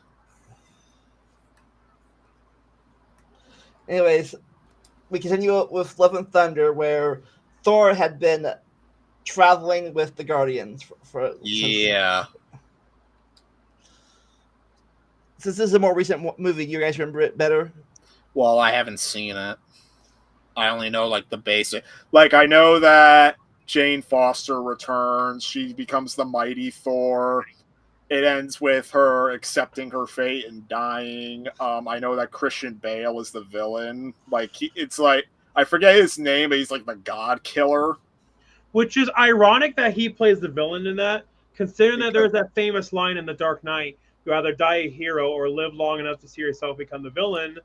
Anyways, we continue with Love and Thunder, where Thor had been traveling with the Guardians for yeah. Since this is a more recent movie, do you guys remember it better? Well, I haven't seen it. I only know like the basic. Like I know that Jane Foster returns. She becomes the mighty Thor. It ends with her accepting her fate and dying. I know that Christian Bale is the villain. Like it's like I forget his name, but he's like the God Killer. Which is ironic that he plays the villain in that, considering that there's that famous line in The Dark Knight: "You either die a hero or live long enough to see yourself become the villain."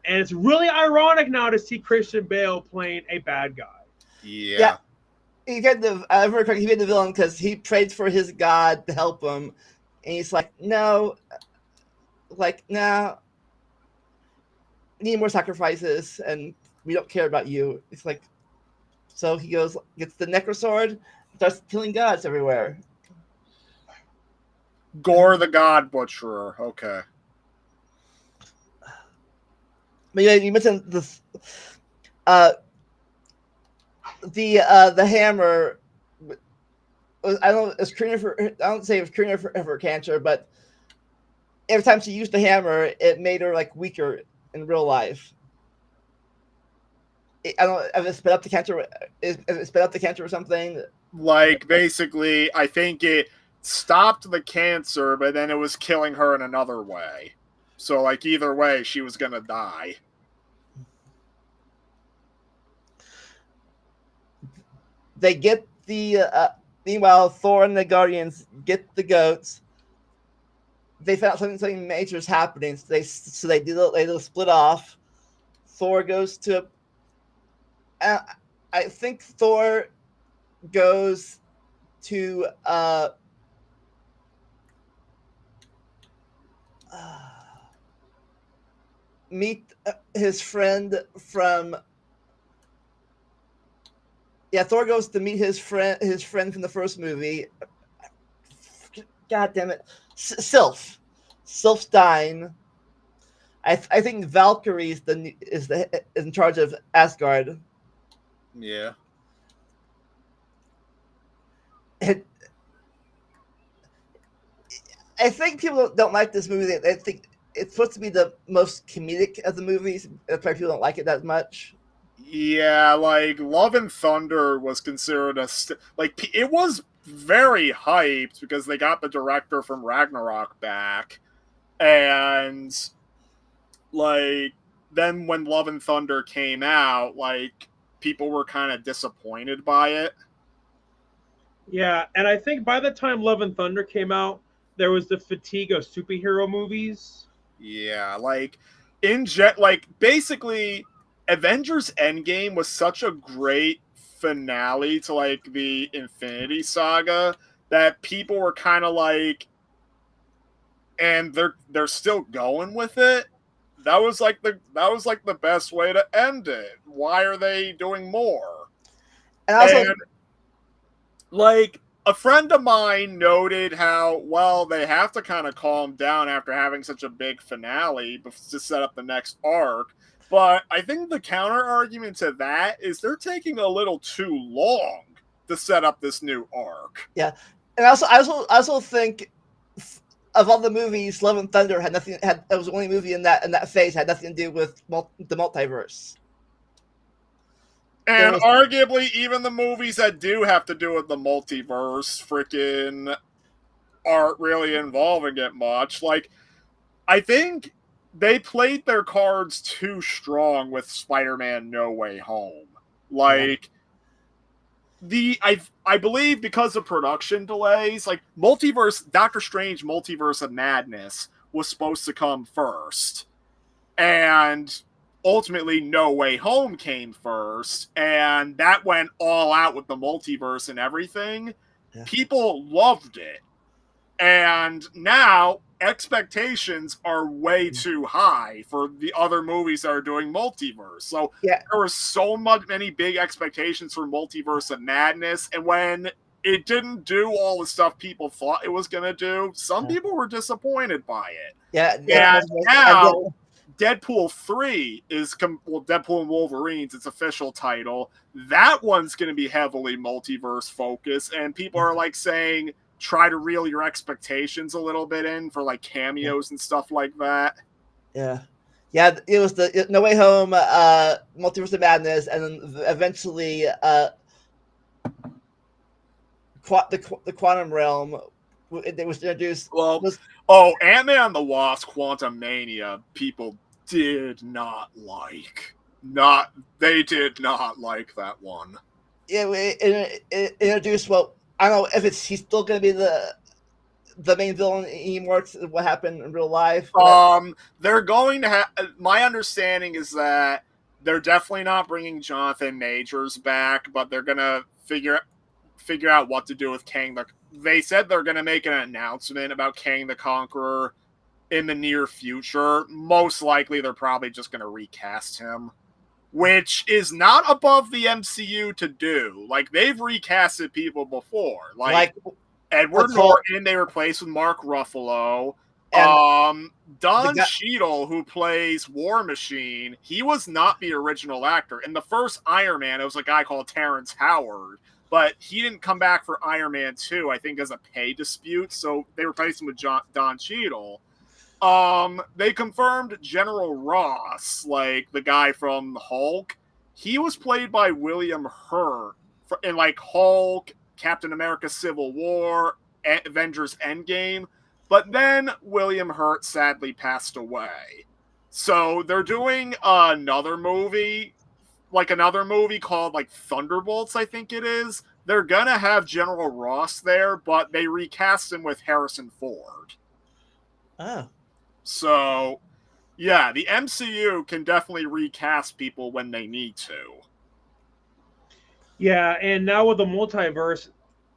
And it's really ironic now to see Christian Bale playing a bad guy. Yeah. He got the he made the villain because he prayed for his God to help him, and he's like, no, need more sacrifices, and we don't care about you. It's like, so he goes, gets the Necrosword, starts killing gods everywhere. Gore the God Butcherer. Okay. But yeah, you mentioned this. The hammer. I don't say it was Karina for cancer, but every time she used the hammer, it made her like weaker in real life. I don't know if it sped up the cancer. If it sped up the cancer or something. Like basically, I think it stopped the cancer, but then it was killing her in another way. So like either way, she was gonna die. They get the meanwhile, Thor and the Guardians get the goats. They found something major is happening. So they do split off. Thor goes to. I think Thor goes to meet his friend from. Yeah, Thor goes to meet his friend from the first movie. God damn it, Sylph. Sylph's dying. I think Valkyrie is in charge of Asgard. Yeah. And I think people don't like this movie. They think it's supposed to be the most comedic of the movies. That's why people don't like it that much. Yeah, like Love and Thunder was considered it was very hyped because they got the director from Ragnarok back, and like then when Love and Thunder came out, like people were kind of disappointed by it. Yeah, and I think by the time Love and Thunder came out, there was the fatigue of superhero movies. Yeah, like basically Avengers Endgame was such a great finale to like the Infinity Saga that people were kind of like, and they're still going with it. That was like the best way to end it. Why are they doing more? And also, like a friend of mine noted how well they have to kind of calm down after having such a big finale to set up the next arc. But I think the counter argument to that is they're taking a little too long to set up this new arc. Yeah. And I also think of all the movies, Love and Thunder it was the only movie in that phase had nothing to do with the multiverse. And arguably, even the movies that do have to do with the multiverse, freaking aren't really involving it much. Like, I think they played their cards too strong with Spider-Man No Way Home. Like, I believe because of production delays, like Doctor Strange Multiverse of Madness was supposed to come first. And ultimately No Way Home came first, and that went all out with the multiverse and everything. Yeah. People loved it. And now expectations are way too high for the other movies that are doing multiverse. So there were so many big expectations for Multiverse of Madness, and when it didn't do all the stuff people thought it was going to do, some people were disappointed by it. And now Deadpool 3 is Deadpool and Wolverine's its official title. That one's going to be heavily multiverse focused, and people are like saying, try to reel your expectations a little bit in for like cameos and stuff like that. Yeah. It was the No Way Home, Multiverse of Madness, and then eventually the Quantum Realm. It was introduced. Ant-Man and the Wasp: Quantumania. People did not like. They did not like that one. Yeah, it introduced. Well, I don't know if he's still going to be the main villain anymore. What happened in real life? They're going to have. My understanding is that they're definitely not bringing Jonathan Majors back, but they're going to figure out what to do with Kang. They said they're going to make an announcement about Kang the Conqueror in the near future. Most likely, they're probably just going to recast him, which is not above the MCU to do. Like, they've recasted people before. Like Edward Norton, they replaced with Mark Ruffalo. Don Cheadle, who plays War Machine, he was not the original actor. In the first Iron Man, it was a guy called Terrence Howard, but he didn't come back for Iron Man 2, I think, as a pay dispute, so they replaced him with Don Cheadle. They confirmed General Ross, like the guy from Hulk. He was played by William Hurt in like Hulk, Captain America Civil War, Avengers Endgame. But then William Hurt sadly passed away. So they're doing another movie called like Thunderbolts, I think it is. They're gonna have General Ross there, but they recast him with Harrison Ford. Oh. So, yeah, the MCU can definitely recast people when they need to. Yeah, and now with the multiverse,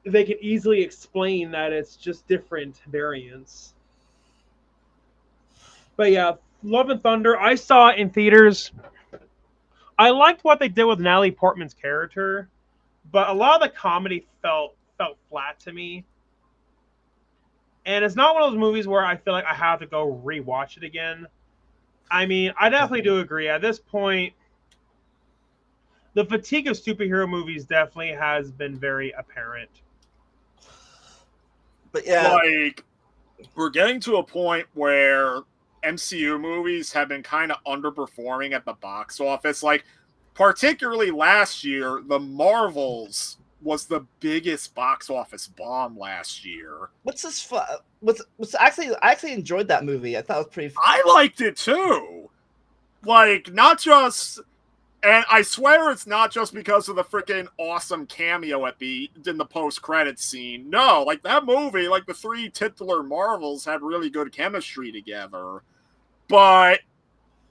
they can easily explain that it's just different variants. But yeah, Love and Thunder, I saw it in theaters. I liked what they did with Natalie Portman's character, but a lot of the comedy felt flat to me. And it's not one of those movies where I feel like I have to go rewatch it again. I mean, I definitely do agree. At this point, the fatigue of superhero movies definitely has been very apparent. But yeah, like, we're getting to a point where MCU movies have been kind of underperforming at the box office. Like, particularly last year, The Marvels was the biggest box office bomb last year. I actually enjoyed that movie. I thought it was pretty fun. I liked it too. Like, not just, and I swear it's not just because of the freaking awesome cameo in the post-credits scene. No, like that movie, like the three titular Marvels had really good chemistry together. But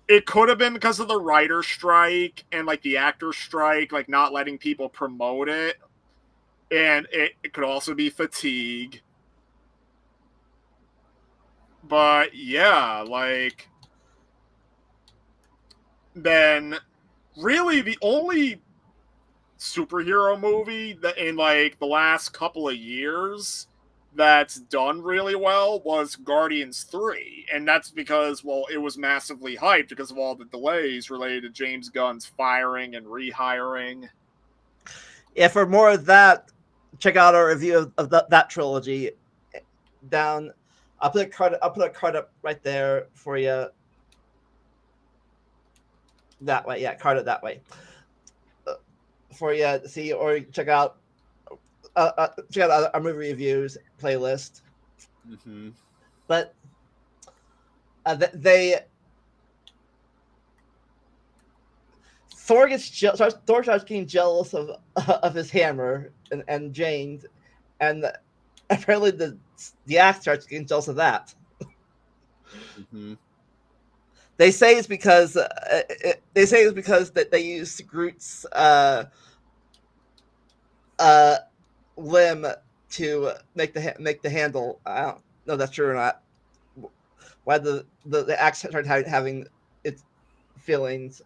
it could have been because of the writer's strike and like the actor's strike, like not letting people promote it. And it could also be fatigue. But yeah, like, then really the only superhero movie that in like the last couple of years that's done really well was Guardians 3. And that's because, well, it was massively hyped because of all the delays related to James Gunn's firing and rehiring. Yeah, for more of that, check out our review of that trilogy down. I'll put a card up right there for you. That way, yeah, card it that way for you to see, or check out our movie reviews playlist. Mm-hmm. But Thor starts getting jealous of his hammer and Jane, and apparently the axe starts getting jealous of that. Mm-hmm. They say it's because that they used Groot's limb to make the handle. I don't know if that's true or not. Why the axe started having its feelings.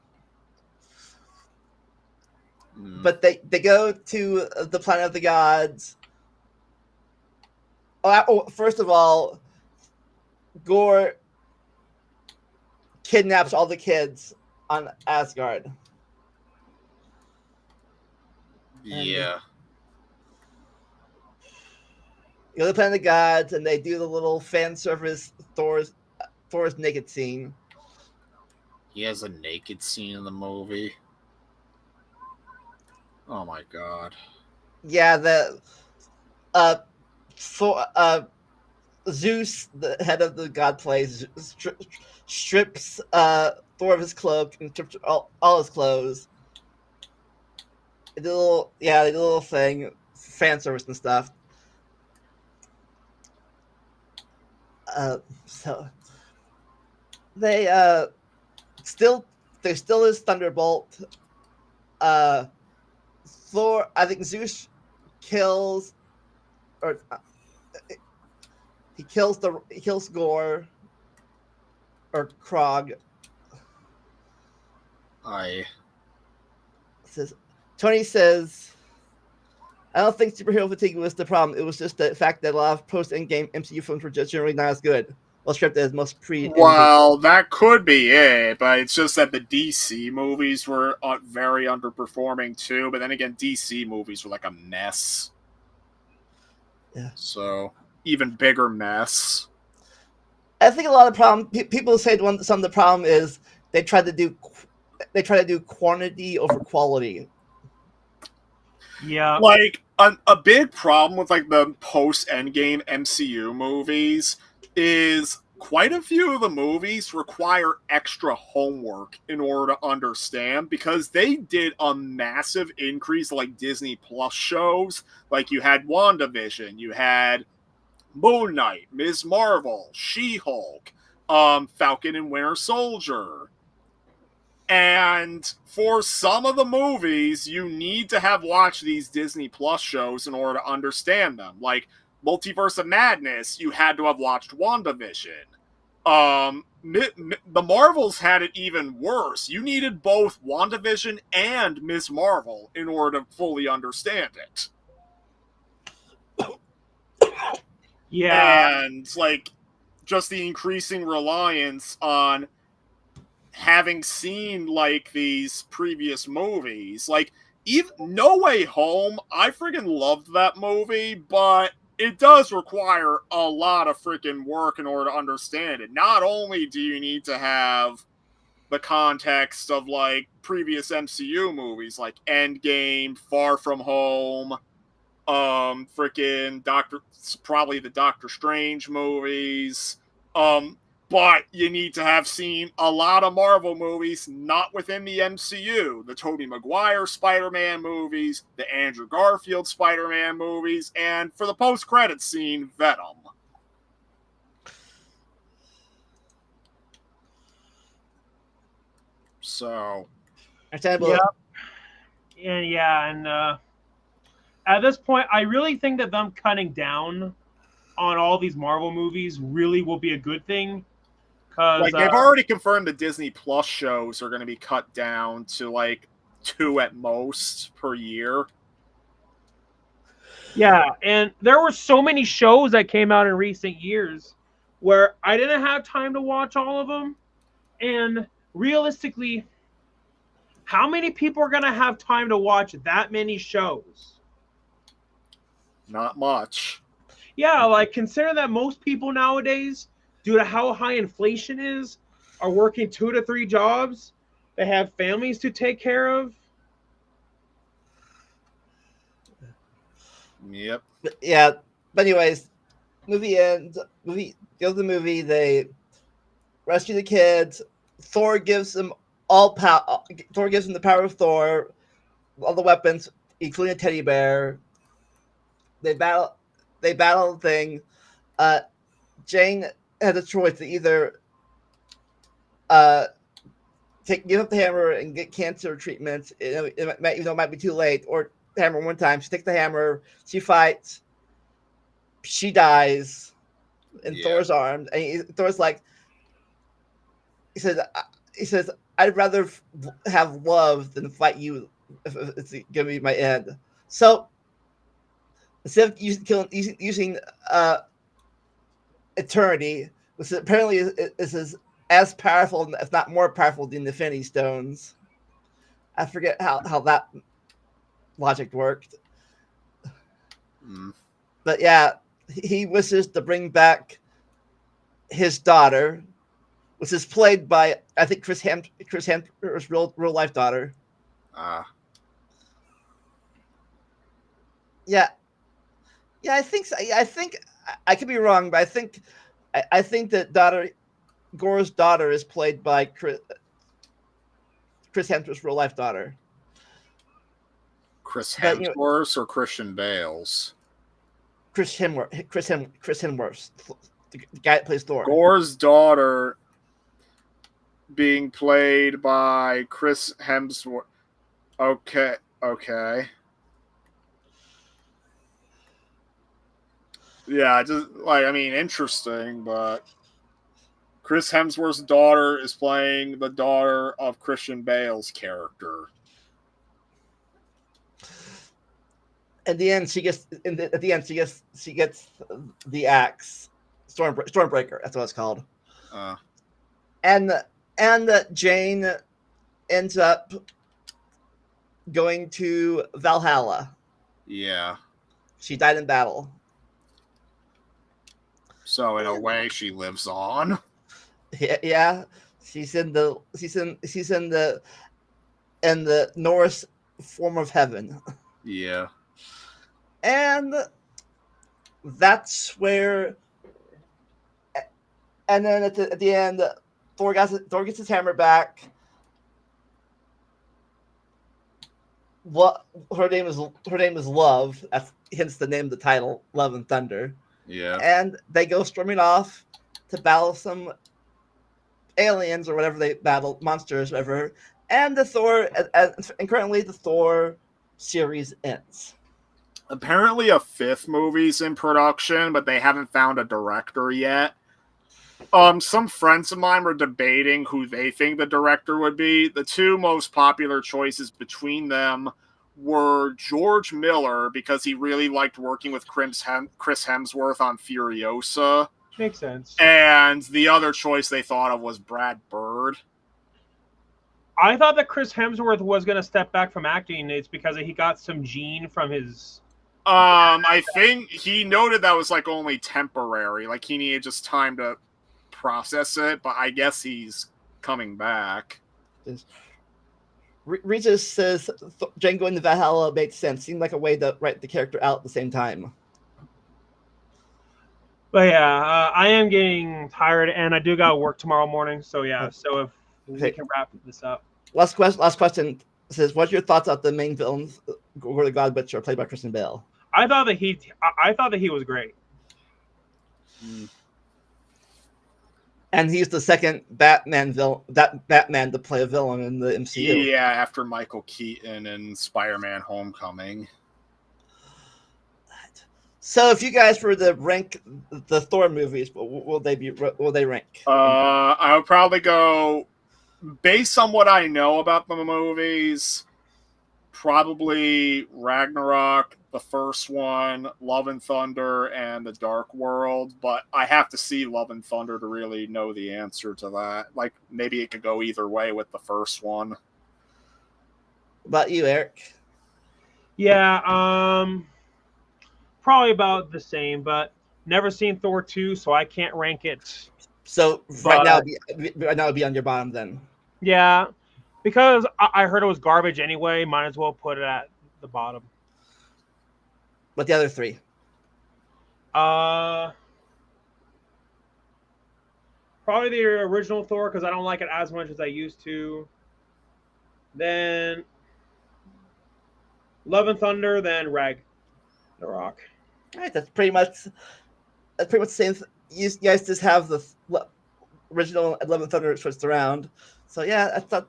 But they go to the planet of the gods. First of all, Gore kidnaps all the kids on Asgard. Yeah. You go to the planet of the gods, and they do the little fan service Thor's naked scene. He has a naked scene in the movie. Oh my god. Yeah, Zeus, the head of the god plays, strips Thor of his cloak and strips all his clothes. They did a little thing, fan service and stuff. So there still is Thunderbolt. Thor, I think Zeus kills, or he kills Gore or Krog. Tony says, I don't think superhero fatigue was the problem. It was just the fact that a lot of post-Endgame MCU films were just generally not as good. Well, scripted as most pre-Endgame. Well, that could be it, but it's just that the DC movies were very underperforming too. But then again, DC movies were like a mess. Yeah. So, even bigger mess. I think a lot of people say some of the problem is they try to do quantity over quality. Yeah. Like a big problem with like the post Endgame MCU movies is quite a few of the movies require extra homework in order to understand, because they did a massive increase like Disney Plus shows. Like you had WandaVision, you had Moon Knight, Ms. Marvel, She-Hulk, Falcon and Winter Soldier. And for some of the movies, you need to have watched these Disney Plus shows in order to understand them. Like Multiverse of Madness, you had to have watched WandaVision. The Marvels had it even worse. You needed both WandaVision and Ms. Marvel in order to fully understand it. Yeah. And, like, just the increasing reliance on having seen, like, these previous movies. Like, even No Way Home, I freaking loved that movie, but it does require a lot of freaking work in order to understand it. Not only do you need to have the context of, like, previous MCU movies, like Endgame, Far From Home, freaking probably the Doctor Strange movies, but you need to have seen a lot of Marvel movies not within the MCU. The Tobey Maguire Spider-Man movies, the Andrew Garfield Spider-Man movies, and for the post-credits scene, Venom. So, Understandable. And at this point, I really think that them cutting down on all these Marvel movies really will be a good thing. Like, they've already confirmed the Disney Plus shows are going to be cut down to, like, 2 at most per year. Yeah, and there were so many shows that came out in recent years where I didn't have time to watch all of them. And realistically, how many people are going to have time to watch that many shows? Not much. Yeah, like consider that most people nowadays, due to how high inflation is, are working 2 to 3 jobs. They have families to take care of. Yep. But yeah. But anyways, movie ends. Movie goes to the movie. They rescue the kids. Thor gives them all power. Thor gives them the power of Thor, all the weapons, including a teddy bear. They battle. They battle the thing. Jane has a choice to either uh, give up the hammer and get cancer treatment. Even though it might be too late, or hammer one time. She takes the hammer. She fights. She dies in Thor's arms, and Thor's like, he says, I'd rather have love than fight you if it's gonna be my end. So instead of using eternity, which apparently is as powerful, if not more powerful, than the Infinity Stones. I forget how that logic worked. But yeah, he wishes to bring back his daughter, which is played by, I think, Chris Hemsworth's real life daughter. Yeah, I think so. I think I could be wrong, but I think that Gore's daughter is played by Chris Hemsworth's real life daughter. Chris Hemsworth or Christian Bale's? Chris Hemsworth, the guy that plays Thor. Gore's daughter being played by Chris Hemsworth. Okay. Yeah, just interesting, but Chris Hemsworth's daughter is playing the daughter of Christian Bale's character. At the end, she gets the axe, Stormbreaker. That's what it's called. And Jane ends up going to Valhalla. Yeah. She died in battle. So in a way, she lives on. Yeah. She's in the Norse form of heaven. Yeah. And that's where. And then at the end, Thor gets his hammer back. What her name is Love. That's hence the name of the title, Love and Thunder. Yeah. And they go storming off to battle some aliens or whatever they battle, monsters, whatever. And currently the Thor series ends. Apparently a 5th movie's in production, but they haven't found a director yet. Some friends of mine were debating who they think the director would be. The 2 most popular choices between them were George Miller, because he really liked working with Chris Hemsworth on Furiosa. Makes sense. And the other choice they thought of was Brad Bird. I thought that Chris Hemsworth was going to step back from acting. It's because he got some gene from his... I think he noted that was only temporary. He needed just time to process it, but I guess he's coming back. Regis says Jane going to Valhalla made sense. Seemed like a way to write the character out at the same time. But yeah, I am getting tired, and I do got to work tomorrow morning. So yeah, so if we can wrap this up. Last question says, "What's your thoughts on the main villains, Gore the God Butcher, played by Christian Bale?" I thought that he was great. And he's the second Batman to play a villain in the MCU. Yeah, after Michael Keaton and Spider-Man: Homecoming. So, if you guys were to rank the Thor movies, will they rank? I would probably go, based on what I know about the movies, probably Ragnarok, the first one, Love and Thunder, and The Dark World. But I have to see Love and Thunder to really know the answer to that. Maybe it could go either way with the first one. What about you, Eric? Yeah, probably about the same, but never seen Thor 2, so I can't rank it. So But right now it'd be on your bottom then. yeah, because I heard it was garbage anyway, might as well put it at the bottom. But the other three. Probably the original Thor because I don't like it as much as I used to. Then Love and Thunder, then Rag the Rock. All right, that's pretty much the same. You guys just have the original 11 Thunder switched around. So yeah, that's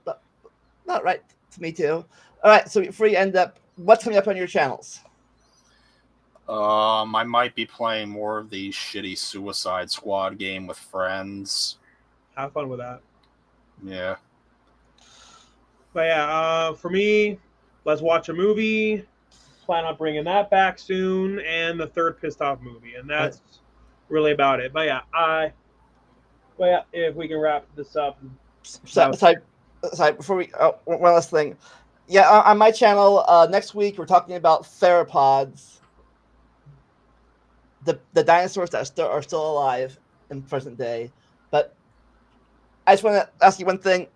not right to me too. All right, so before you end up, what's coming up on your channels? I might be playing more of the shitty Suicide Squad game with friends. Have fun with that. Yeah. But yeah, for me, let's watch a movie. Plan on bringing that back soon, and the third Pissed Off movie, and that's really about it. But yeah, if we can wrap this up. Sorry, before we one last thing. Yeah, on my channel next week we're talking about theropods, the dinosaurs that are still alive in present day. But I just want to ask you one thing.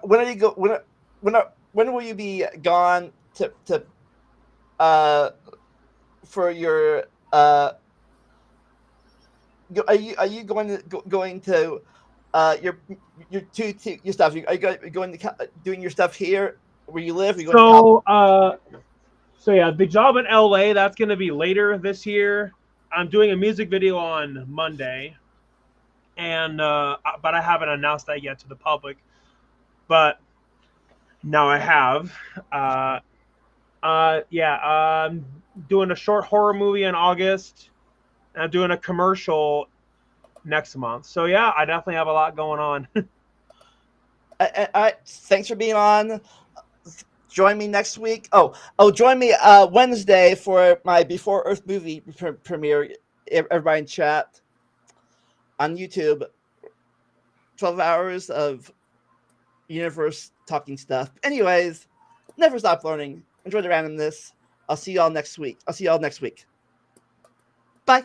When are you go? When will you be gone to for your are you going to your stuff? Are you going to doing your stuff here where you live? Are you going So yeah, the job in LA, that's going to be later this year. I'm doing a music video on Monday, and but I haven't announced that yet to the public. But now I have. I'm doing a short horror movie in August, and I'm doing a commercial next month. So yeah, I definitely have a lot going on. Thanks for being on. Join me next week. Join me Wednesday for my Before Earth movie premiere. Everybody in chat on YouTube. 12 hours of universe talking stuff. Anyways, never stop learning. Enjoy the randomness. I'll see y'all next week. Bye.